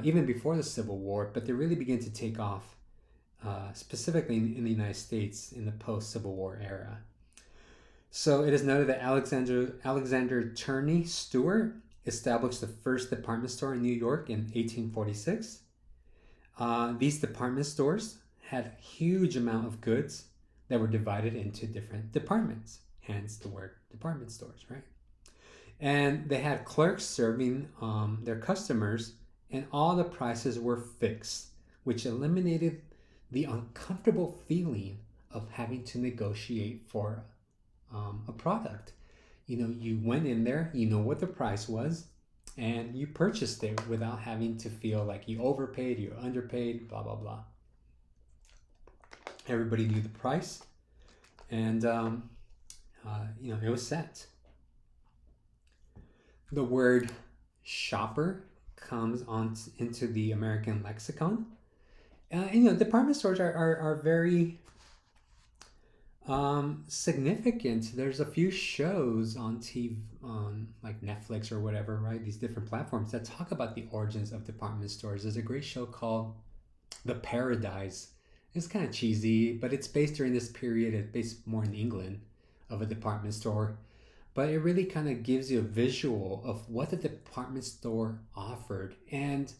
even before the Civil War, but they really begin to take off, specifically in the United States in the post-Civil War era. So it is noted that Alexander Turney Stewart established the first department store in New York in 1846. These department stores had a huge amount of goods that were divided into different departments, hence the word department stores, right? And they had clerks serving their customers, and all the prices were fixed, which eliminated the uncomfortable feeling of having to negotiate for a product. You went in there, you know what the price was, and you purchased it without having to feel like you overpaid, you underpaid, blah, blah, blah. Everybody knew the price, and it was set. The word shopper comes on into the American lexicon. Department stores are very significant. There's a few shows on TV, on like Netflix or whatever, right? These different platforms that talk about the origins of department stores. There's a great show called The Paradise. It's kind of cheesy, but it's based during this period. It's based more in England of a department store. But it really kind of gives you a visual of what the department store offered. And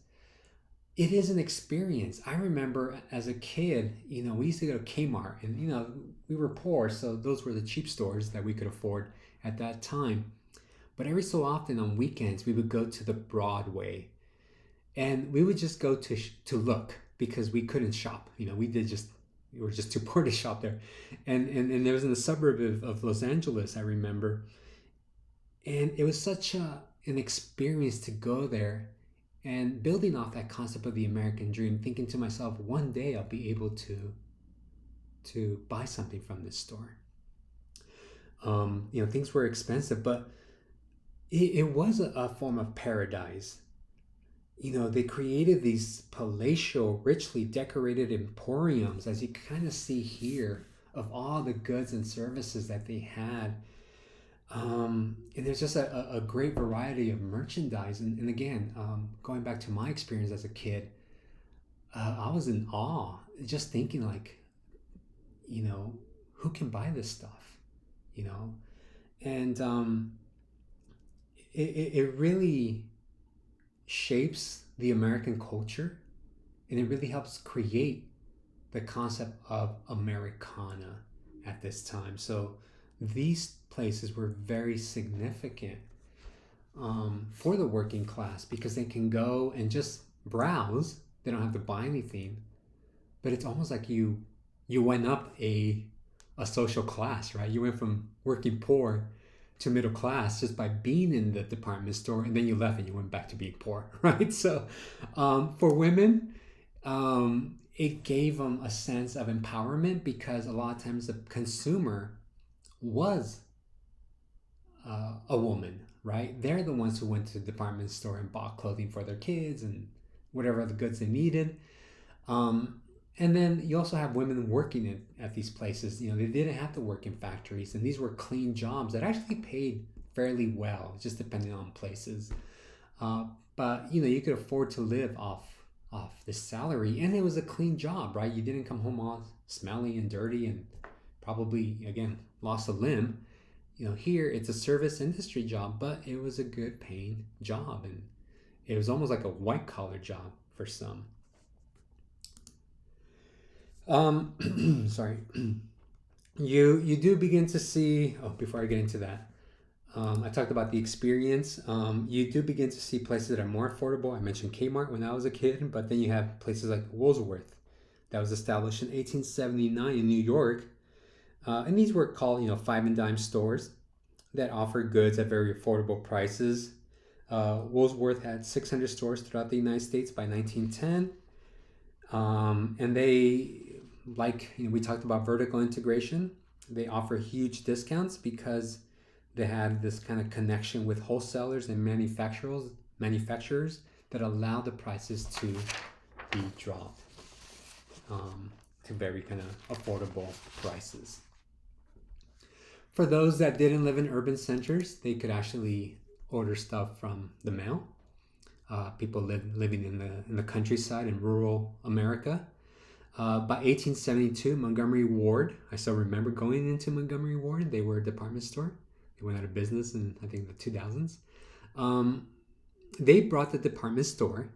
it is an experience. I remember as a kid, we used to go to Kmart, and, we were poor, so those were the cheap stores that we could afford at that time. But every so often on weekends, we would go to the Broadway, and we would just go to look, because we couldn't shop. We were just too poor to shop there. And there was in the suburb of Los Angeles, I remember. And it was such an experience to go there, and building off that concept of the American dream, thinking to myself, one day I'll be able to buy something from this store. Things were expensive, but it was a form of paradise. They created these palatial, richly decorated emporiums, as you kind of see here, of all the goods and services that they had. And there's just a great variety of merchandise. And again, going back to my experience as a kid, I was in awe, just thinking like, who can buy this stuff? And it really shapes the American culture, and it really helps create the concept of Americana at this time. So these places were very significant for the working class, because they can go and just browse They don't have to buy anything, but it's almost like you went up a social class, right? You went from working poor to middle class just by being in the department store, and then you left and you went back to being poor, right? So for women, it gave them a sense of empowerment because a lot of times the consumer was a woman, right? They're the ones who went to the department store and bought clothing for their kids and whatever other goods they needed. Um, and then you also have women working at these places. You know, they didn't have to work in factories, and these were clean jobs that actually paid fairly well, just depending on places. Uh, but you know, you could afford to live off this salary, and it was a clean job, right? You didn't come home all smelly and dirty, and probably again lost a limb. You know, here it's a service industry job, but it was a good paying job, and it was almost like a white collar job for some. Sorry. You do begin to see. Oh, before I get into that, I talked about the experience. You do begin to see places that are more affordable. I mentioned Kmart when I was a kid, but then you have places like Woolworth that was established in 1879 in New York, and these were called five and dime stores that offered goods at very affordable prices. Woolworth had 600 stores throughout the United States by 1910, and they we talked about vertical integration. They offer huge discounts because they had this kind of connection with wholesalers and manufacturers that allow the prices to be dropped to very kind of affordable prices. For those that didn't live in urban centers, they could actually order stuff from the mail. People living in the countryside in rural America. By 1872, Montgomery Ward, I still remember going into Montgomery Ward. They were a department store. They went out of business in, I think, the 2000s. They brought the department store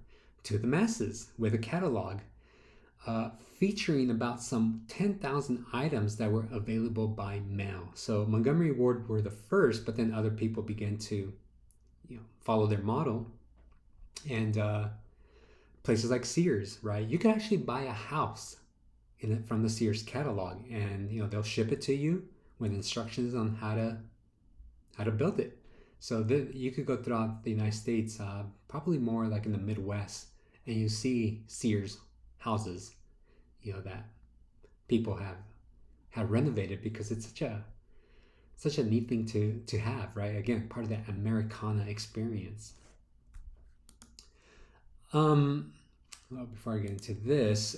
to the masses with a catalog featuring about some 10,000 items that were available by mail. So Montgomery Ward were the first, but then other people began to follow their model. And places like Sears, right? You can actually buy a house from the Sears catalog, and they'll ship it to you with instructions on how to build it. So you could go throughout the United States, probably more like in the Midwest, and you see Sears houses, that people have renovated because it's such a neat thing to have, right? Again, part of that Americana experience. Well, before I get into this,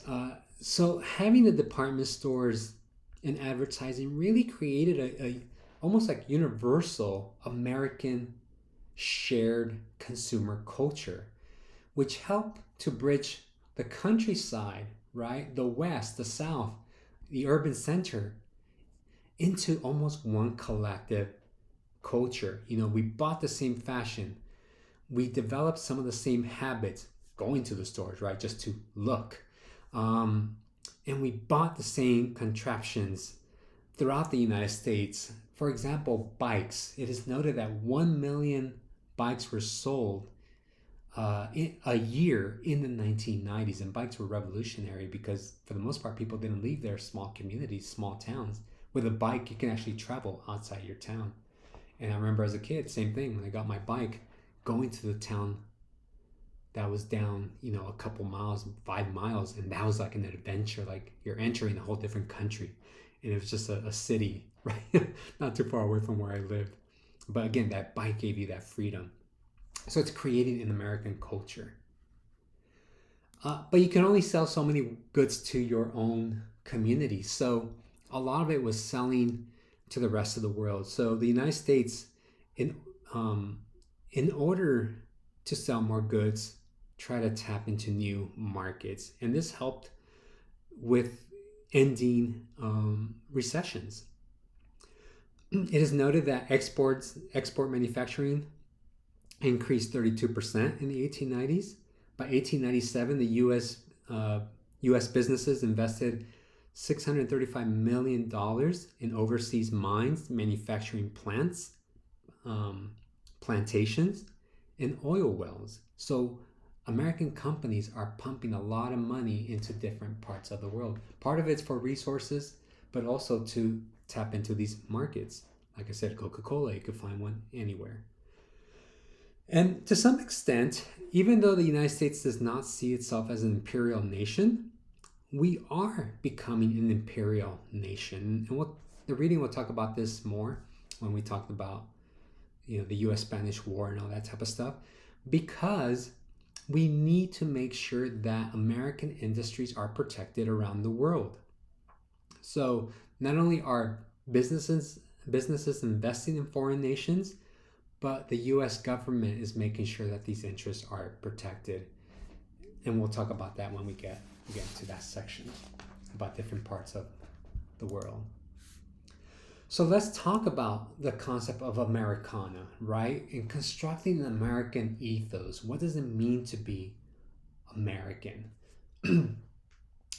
so having the department stores and advertising really created a almost like universal American shared consumer culture, which helped to bridge the countryside, right, the West, the South, the urban center into almost one collective culture. We bought the same fashion. We developed some of the same habits going to the stores, right, just to look. And we bought the same contraptions throughout the United States. For example, bikes. It is noted that 1 million bikes were sold in a year in the 1990s. And bikes were revolutionary because, for the most part, people didn't leave their small communities, small towns. With a bike, you can actually travel outside your town. And I remember as a kid, same thing, when I got my bike, going to the town that was down, a couple miles, 5 miles, and that was like an adventure. Like you're entering a whole different country, and it was just a city, right? Not too far away from where I lived. But again, that bike gave you that freedom. So it's creating an American culture. But you can only sell so many goods to your own community. So a lot of it was selling to the rest of the world. So the United States, in order to sell more goods, try to tap into new markets. And this helped with ending recessions. It is noted that export manufacturing increased 32% in the 1890s. By 1897, the U.S. businesses invested $635 million in overseas mines, manufacturing plants, plantations, and oil wells. So American companies are pumping a lot of money into different parts of the world. Part of it's for resources, but also to tap into these markets. Like I said, Coca-Cola, you could find one anywhere. And to some extent, even though the United States does not see itself as an imperial nation, we are becoming an imperial nation. And the reading will talk about this more when we talk about the U.S. Spanish War and all that type of stuff, because we need to make sure that American industries are protected around the world. So not only are businesses investing in foreign nations, but the U.S. government is making sure that these interests are protected. And we'll talk about that when we get to that section about different parts of the world. So let's talk about the concept of Americana, right? In constructing an American ethos, what does it mean to be American?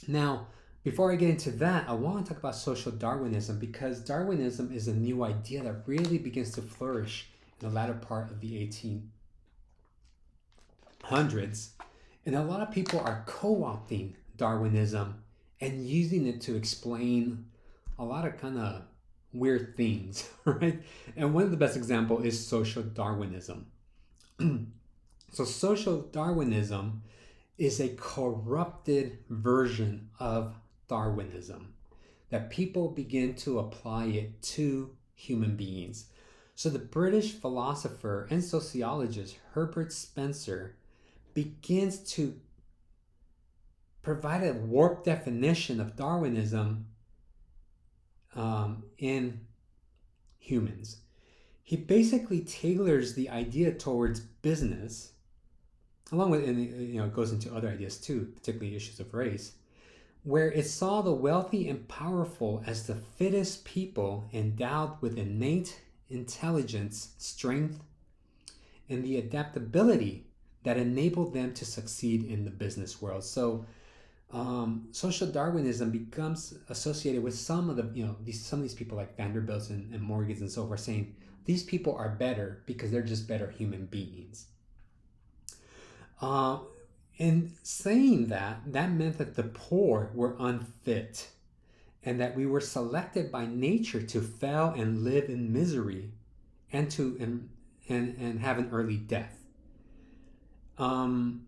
Now, before I get into that, I want to talk about social Darwinism, because Darwinism is a new idea that really begins to flourish in the latter part of the 1800s. And a lot of people are co-opting Darwinism and using it to explain a lot of kind of weird things, right? And one of the best examples is social Darwinism. So social Darwinism is a corrupted version of Darwinism that people begin to apply it to human beings. So the British philosopher and sociologist Herbert Spencer begins to provide a warped definition of Darwinism in humans. He basically tailors the idea towards business, along with, and it goes into other ideas too, particularly issues of race, where it saw the wealthy and powerful as the fittest people endowed with innate intelligence, strength, and the adaptability that enabled them to succeed in the business world. So social Darwinism becomes associated with some of these people like Vanderbilts and Morgans and so forth, saying these people are better because they're just better human beings. And saying that meant that the poor were unfit, and that we were selected by nature to fail and live in misery, and to and have an early death. And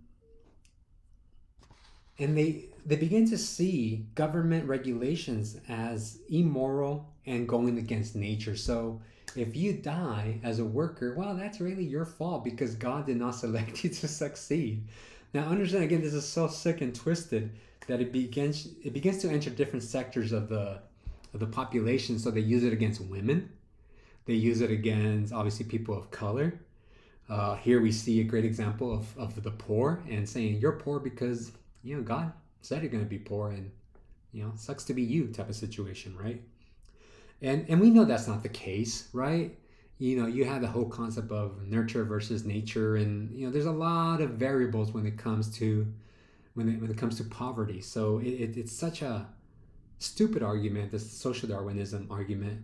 they begin to see government regulations as immoral and going against nature. So if you die as a worker, well, that's really your fault because God did not select you to succeed. Now understand, again, this is so sick and twisted that it begins to enter different sectors of the population. So they use it against women. They use it against, obviously, people of color. Here we see a great example of the poor, and saying you're poor because God said you're going to be poor, and sucks to be you type of situation, right? And we know that's not the case, right? You have the whole concept of nurture versus nature, and there's a lot of variables when it comes to poverty. So it's such a stupid argument, this social Darwinism argument,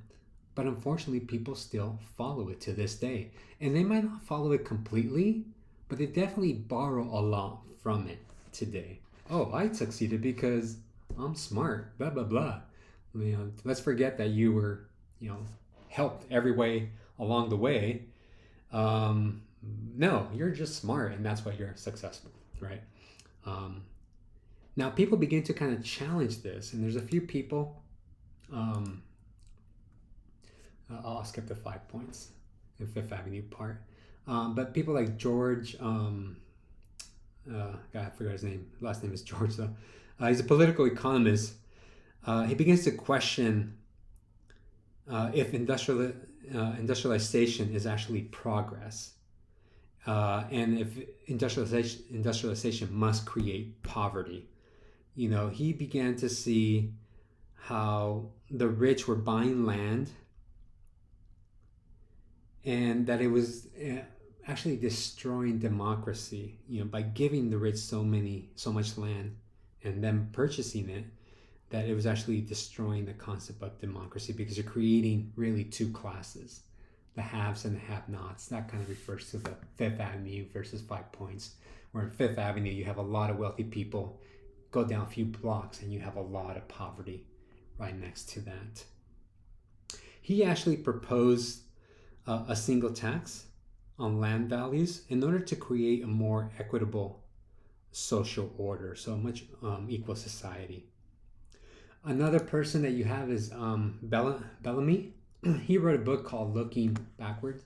but unfortunately people still follow it to this day. And they might not follow it completely, but they definitely borrow a lot from it today. Oh, I succeeded because I'm smart, blah blah blah. Let's forget that you were helped every way along the way. No, you're just smart, and that's why you're successful, right? Now people begin to kind of challenge this, and there's a few people. I'll skip the 5 points, the Fifth Avenue part. But people like George, God, I forgot his name. Last name is George, though. He's a political economist. He begins to question if industrialization is actually progress, and if industrialization must create poverty. He began to see how the rich were buying land, and that it was actually destroying democracy, by giving the rich so much land and then purchasing it, that it was actually destroying the concept of democracy, because you're creating really two classes, the haves and the have-nots. That kind of refers to the Fifth Avenue versus 5 points, Or in Fifth Avenue, you have a lot of wealthy people. Go down a few blocks and you have a lot of poverty right next to that. He actually proposed a single tax on land values in order to create a more equitable social order, so a much equal society. Another person that you have is Bellamy. He wrote a book called Looking Backwards.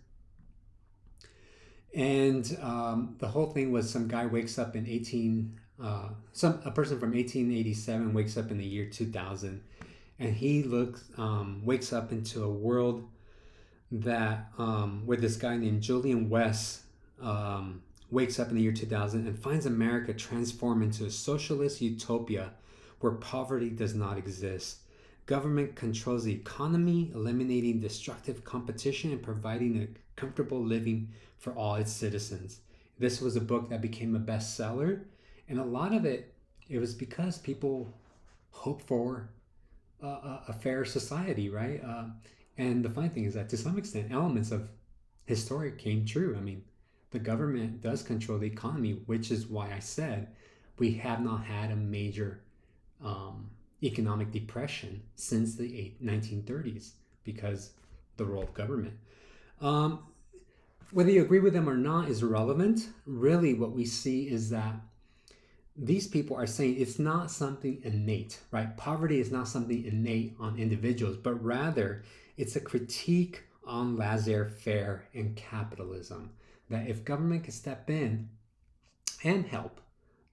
And the whole thing was some guy wakes up in a person from 1887 wakes up in the year 2000, and he wakes up into a world that where this guy named Julian West wakes up in the year 2000 and finds America transformed into a socialist utopia where poverty does not exist. Government controls the economy, eliminating destructive competition and providing a comfortable living for all its citizens. This was a book that became a bestseller, and a lot of it was because people hope for a fair society, right? And the funny thing is that to some extent, elements of his story came true. I mean, the government does control the economy, which is why I said we have not had a major economic depression since the 1930s because the role of government. Whether you agree with them or not is irrelevant. Really, what we see is that these people are saying it's not something innate, right? Poverty is not something innate on individuals, but rather it's a critique on laissez-faire and capitalism. That if government can step in and help,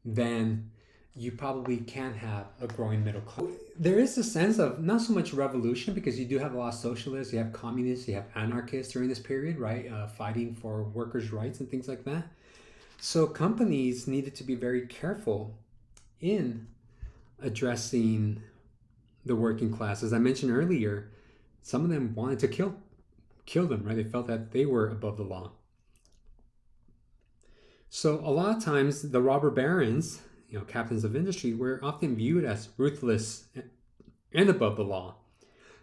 then you probably can have a growing middle class. There is a sense of not so much revolution, because you do have a lot of socialists, you have communists, you have anarchists during this period, right? Fighting for workers' rights and things like that. So companies needed to be very careful in addressing the working class. As I mentioned earlier, some of them wanted to kill them, right? They felt that they were above the law. So a lot of times the robber barons, captains of industry, were often viewed as ruthless and above the law.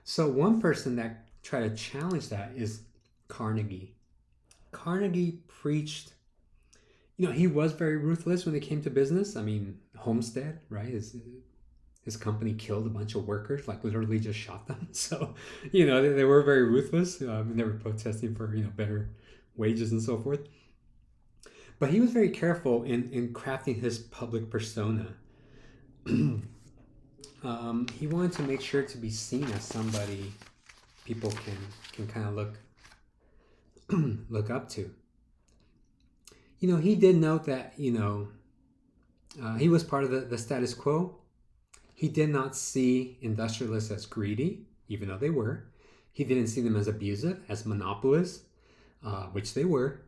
So one person that tried to challenge that is Carnegie. Carnegie preached, he was very ruthless when it came to business. I mean, Homestead, right? His company killed a bunch of workers, like literally just shot them. So, they were very ruthless. They were protesting for, better wages and so forth. But he was very careful in crafting his public persona. He wanted to make sure to be seen as somebody people can kind of look up to. He did note that, he was part of the status quo. He did not see industrialists as greedy, even though they were. He didn't see them as abusive, as monopolists, which they were.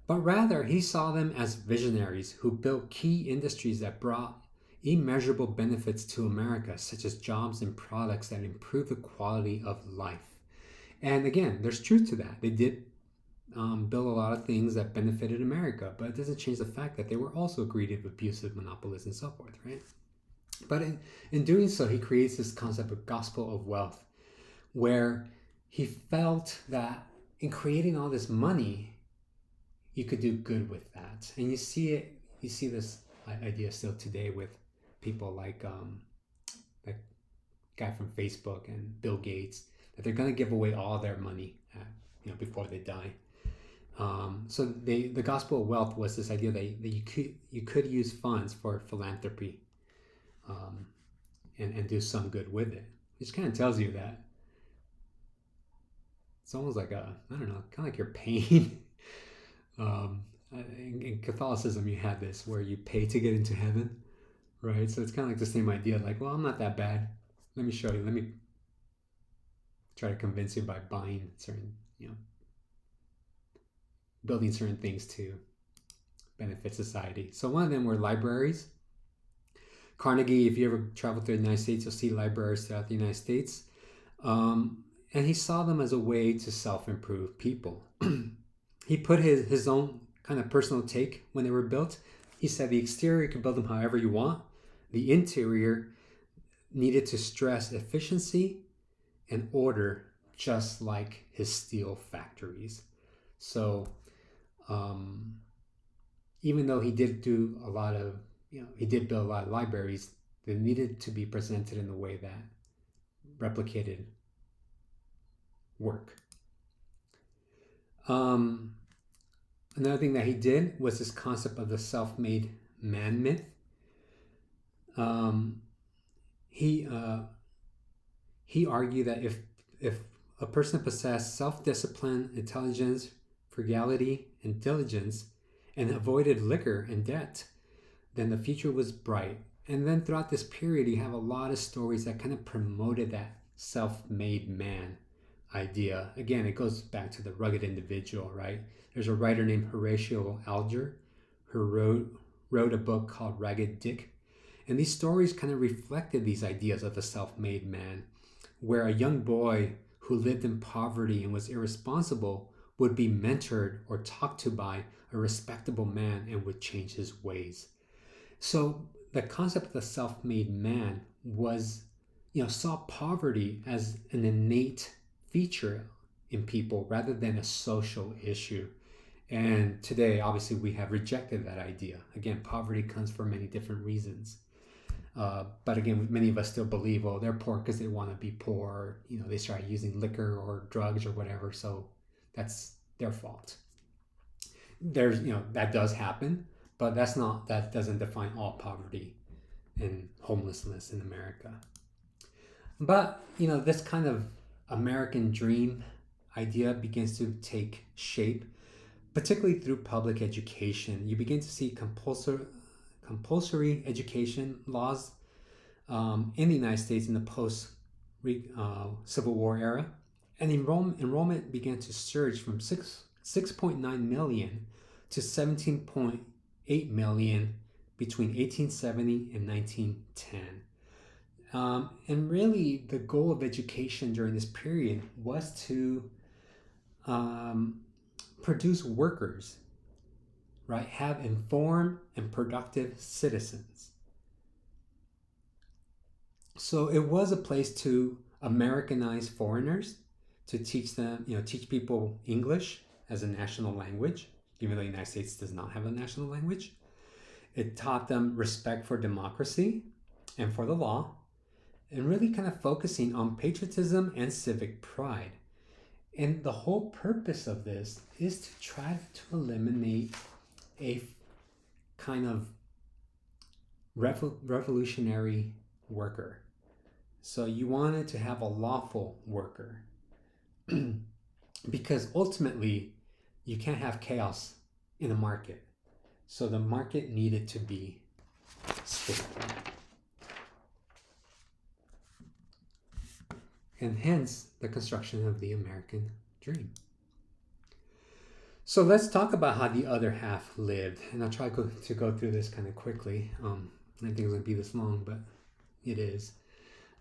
But rather, he saw them as visionaries who built key industries that brought immeasurable benefits to America, such as jobs and products that improve the quality of life. And again, there's truth to that. They did build a lot of things that benefited America, but it doesn't change the fact that they were also greedy, abusive monopolists, and so forth, right? But in doing so, he creates this concept of gospel of wealth, where he felt that in creating all this money, you could do good with that. And you see this idea still today with people like guy from Facebook and Bill Gates, that they're going to give away all their money before they die. So the gospel of wealth was this idea that you could use funds for philanthropy and do some good with it, which kind of tells you that it's almost like kind of like you're paying. In Catholicism, you had this where you pay to get into heaven, right? So it's kind of like the same idea, like, well, I'm not that bad. Let me show you. Let me try to convince you by buying certain, building certain things to benefit society. So one of them were libraries. Carnegie, if you ever travel through the United States, you'll see libraries throughout the United States. And he saw them as a way to self-improve people. He put his own kind of personal take when they were built. He said the exterior, you can build them however you want. The interior needed to stress efficiency and order, just like his steel factories. So even though he did do a lot of, he did build a lot of libraries, they needed to be presented in a way that replicated work. Um, Another thing that he did was this concept of the self-made man myth. Um, he he argued that if a person possessed self-discipline, intelligence, frugality, and diligence, and avoided liquor and debt, then the future was bright. And then throughout this period, you have a lot of stories that kind of promoted that self-made man idea. Again, it goes back to the rugged individual, right? There's a writer named Horatio Alger who wrote a book called Ragged Dick. And these stories kind of reflected these ideas of the self-made man, where a young boy who lived in poverty and was irresponsible would be mentored or talked to by a respectable man and would change his ways. So the concept of the self-made man was, saw poverty as an innate feature in people rather than a social issue. And today, obviously, we have rejected that idea. Again, poverty comes for many different reasons. But again, many of us still believe, oh, they're poor because they want to be poor. They start using liquor or drugs or whatever, so that's their fault. There's, that does happen, but that doesn't define all poverty and homelessness in America. But, this kind of American dream idea begins to take shape, particularly through public education. You begin to see compulsory education laws in the United States in the post-Civil War era, and enrollment began to surge from 6.9 million to 17.8 million between 1870 and 1910. And really, the goal of education during this period was to produce workers, right? Have informed and productive citizens. So it was a place to Americanize foreigners, to teach them, teach people English as a national language, even though the United States does not have a national language. It taught them respect for democracy and for the law, and really kind of focusing on patriotism and civic pride. And the whole purpose of this is to try to eliminate a kind of revolutionary worker. So you wanted to have a lawful worker because ultimately you can't have chaos in the market. So the market needed to be stable. And hence the construction of the American dream. So let's talk about how the other half lived. And I'll try to go through this kind of quickly. I didn't think it was going to be this long, but it is.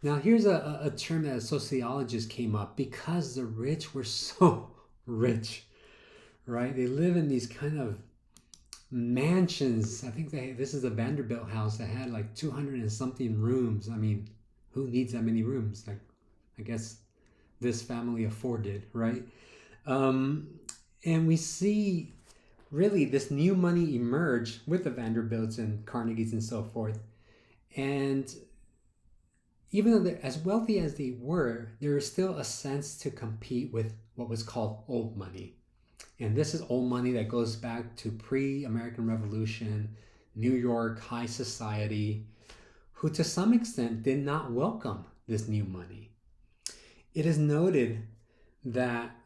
Now, here's a term that a sociologist came up because the rich were so rich, right? They live in these kind of mansions. I think this is a Vanderbilt house that had like 200 and something rooms. I mean, who needs that many rooms? Like, I guess this family afforded, right? And we see really this new money emerge with the Vanderbilts and Carnegies and so forth. And even though they're as wealthy as they were, there is still a sense to compete with what was called old money. And this is old money that goes back to pre-American Revolution, New York high society, who to some extent did not welcome this new money. It is noted that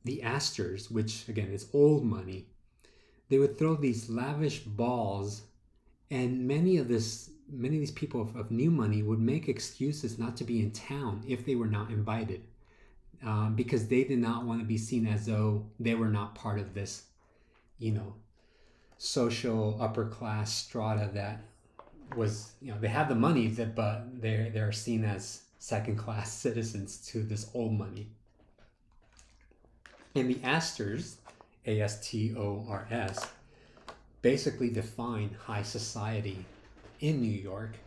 the Astors, which again is old money, they would throw these lavish balls, and many of these people of new money would make excuses not to be in town if they were not invited, because they did not want to be seen as though they were not part of this, social upper class strata that was, they had the money, but they're seen as second class citizens to this old money. And the Astors, A-S-T-O-R-S, basically defined high society in New York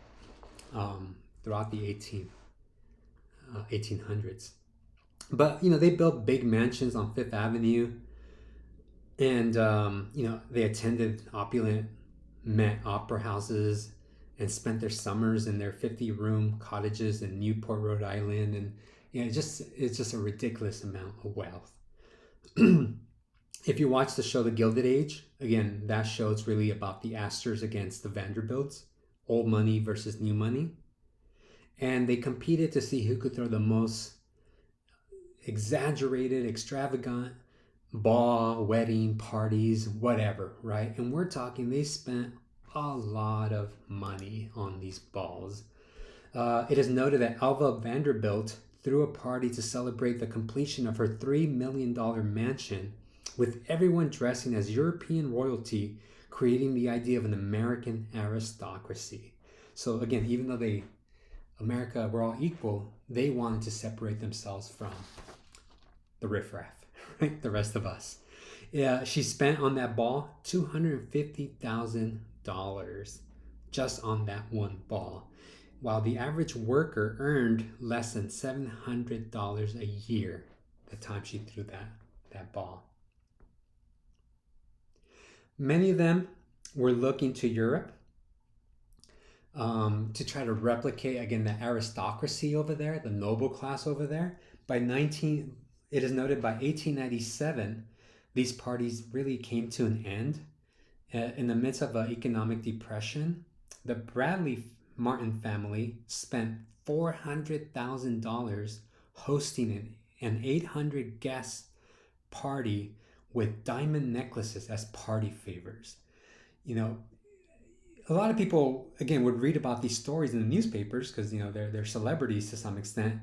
throughout the 1800s. But, they built big mansions on Fifth Avenue. And they attended opulent Met opera houses and spent their summers in their 50-room cottages in Newport, Rhode Island, and it's just a ridiculous amount of wealth. If you watch the show The Gilded Age, again, that show is really about the Astors against the Vanderbilts, old money versus new money, and they competed to see who could throw the most exaggerated, extravagant ball, wedding, parties, whatever, right? And we're talking they spent a lot of money on these balls. It is noted that Alva Vanderbilt threw a party to celebrate the completion of her $3 million mansion, with everyone dressing as European royalty, creating the idea of an American aristocracy. So again, even though America were all equal, they wanted to separate themselves from the riffraff, right? The rest of us. Yeah, she spent on that ball $250,000 just on that one ball, while the average worker earned less than $700 a year the time she threw that ball. Many of them were looking to Europe to try to replicate again the aristocracy over there, the noble class over there. It is noted by 1897, these parties really came to an end. In the midst of an economic depression, the Bradley Martin family spent $400,000 hosting an 800 guest party with diamond necklaces as party favors. A lot of people again would read about these stories in the newspapers because they're celebrities to some extent,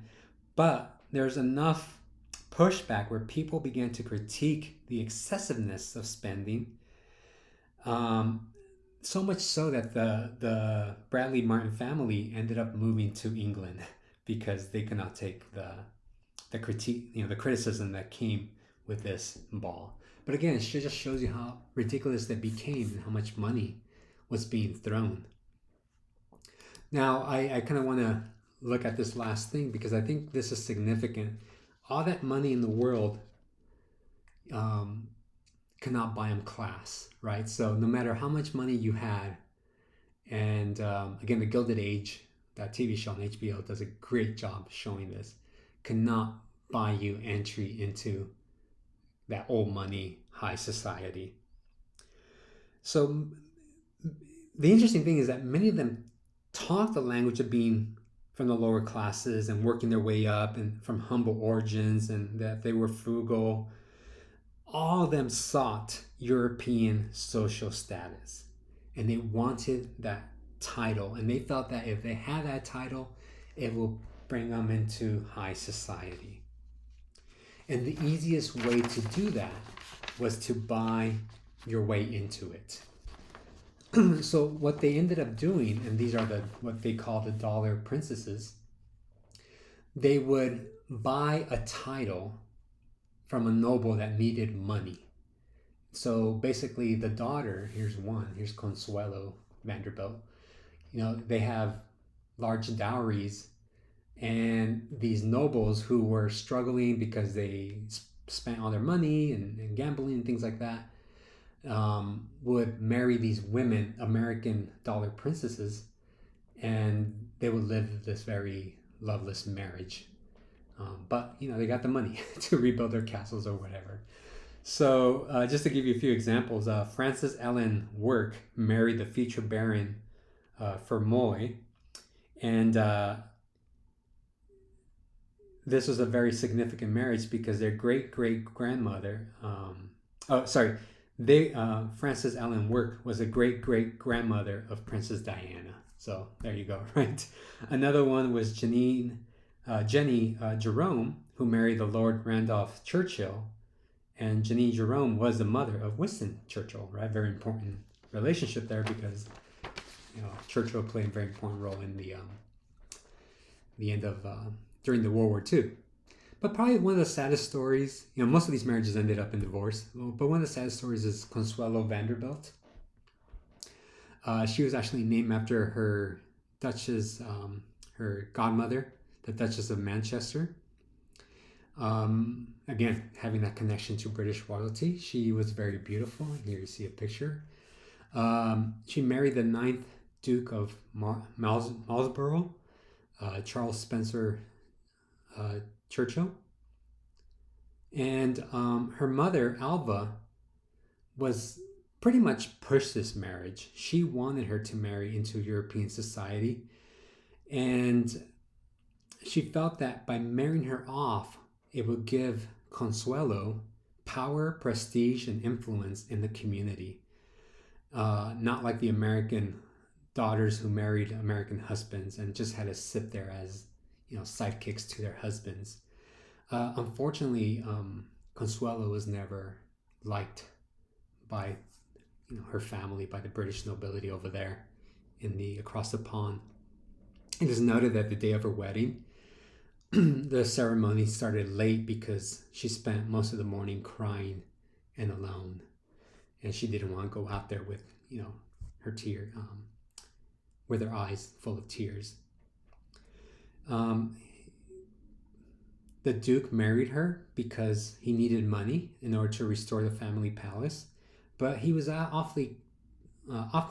but there's enough pushback where people began to critique the excessiveness of spending. So much so that the Bradley Martin family ended up moving to England because they could not take the critique, the criticism that came with this ball. But again, it just shows you how ridiculous that became and how much money was being thrown. Now, I kind of want to look at this last thing because I think this is significant. All that money in the world cannot buy them class, right? So no matter how much money you had, and again, The Gilded Age, that TV show on HBO, does a great job showing this, cannot buy you entry into that old money high society. So the interesting thing is that many of them talk the language of being from the lower classes and working their way up and from humble origins, and that they were frugal. All of them sought European social status, and they wanted that title, and they felt that if they had that title, it will bring them into high society. And the easiest way to do that was to buy your way into it. So what they ended up doing, and these are what they call the dollar princesses, they would buy a title from a noble that needed money. So basically the daughter, here's Consuelo Vanderbilt, they have large dowries, and these nobles who were struggling because they spent all their money and gambling and things like that, would marry these women, American dollar princesses, and they would live this very loveless marriage. But they got the money to rebuild their castles or whatever. So just to give you a few examples, Frances Ellen Work married the future Baron Fermoy, and this was a very significant marriage because their great-great-grandmother, Frances Ellen Work was a great-great-grandmother of Princess Diana. So there you go, right? Another one was Jenny Jerome, who married the Lord Randolph Churchill, and Jenny Jerome was the mother of Winston Churchill, right? Very important relationship there because Churchill played a very important role in the end of during the World War II. But probably one of the saddest stories, most of these marriages ended up in divorce, but one of the saddest stories is Consuelo Vanderbilt. She was actually named after her Duchess, her godmother, the Duchess of Manchester. Again, having that connection to British royalty, she was very beautiful. Here you see a picture. She married the ninth Duke of Marlborough, Charles Spencer uh, Churchill. And her mother, Alva, was pretty much pushed this marriage. She wanted her to marry into European society. And she felt that by marrying her off, it would give Consuelo power, prestige, and influence in the community. Not like the American daughters who married American husbands and just had to sit there as, sidekicks to their husbands. Unfortunately, Consuelo was never liked by, her family, by the British nobility over there in the across the pond. It is noted that the day of her wedding, the ceremony started late because she spent most of the morning crying and alone, and she didn't want to go out there with, her tear, with her eyes full of tears. Um, the Duke married her because he needed money in order to restore the family palace, but he was often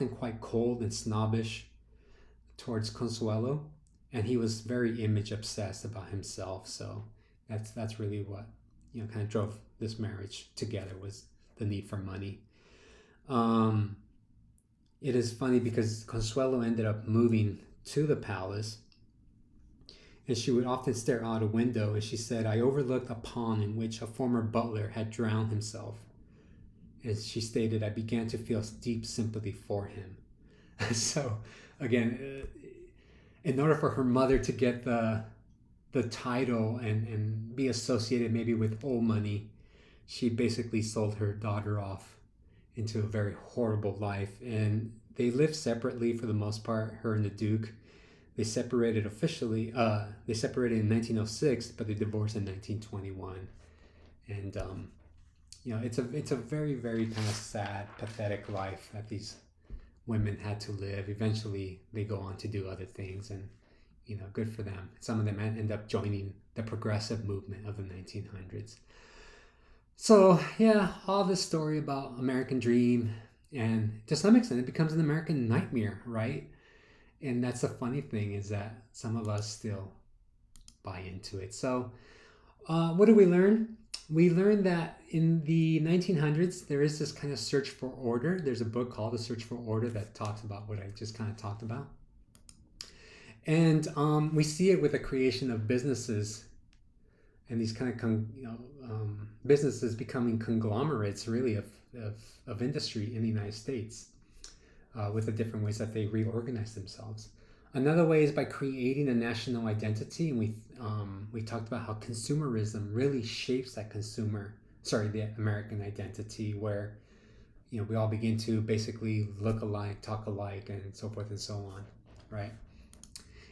quite cold and snobbish towards Consuelo, and he was very image obsessed about himself. So that's really what, kind of drove this marriage together, was the need for money. Um, it is funny because Consuelo ended up moving to the palace, and she would often stare out a window, and she said, "I overlooked a pond in which a former butler had drowned himself." As she stated, "I began to feel deep sympathy for him." So, again, in order for her mother to get the title and be associated maybe with old money, she basically sold her daughter off into a very horrible life. And they lived separately for the most part, her and the Duke. They separated officially. They separated in 1906, but they divorced in 1921. And it's a very, very kind of sad, pathetic life that these women had to live. Eventually, they go on to do other things, and good for them. Some of them end up joining the progressive movement of the 1900s. So yeah, all this story about American dream, and to some extent, it becomes an American nightmare, right? And that's the funny thing, is that some of us still buy into it. So, what do we learn? We learned that in the 1900s, there is this kind of search for order. There's a book called The Search for Order that talks about what I just kind of talked about. And we see it with the creation of businesses, and these kind of businesses becoming conglomerates, really, of industry in the United States, with the different ways that they reorganize themselves. Another way is by creating a national identity, and we talked about how consumerism really shapes that the American identity, where we all begin to basically look alike, talk alike, and so forth and so on, right?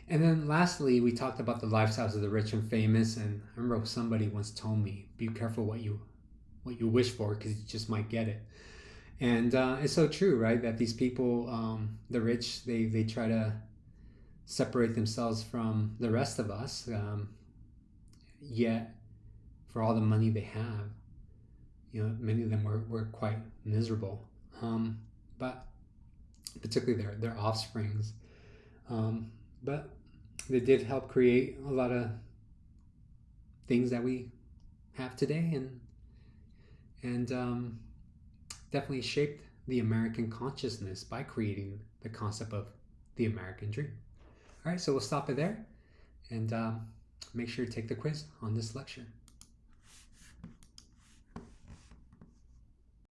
And then lastly, we talked about the lifestyles of the rich and famous. And I remember somebody once told me, "Be careful what you wish for, because you just might get it." And it's so true, right? That these people, the rich, they try to separate themselves from the rest of us. Yet, for all the money they have, many of them were quite miserable. But particularly their offsprings. But they did help create a lot of things that we have today, and definitely shaped the American consciousness by creating the concept of the American dream. All right, so we'll stop it there, and make sure to take the quiz on this lecture.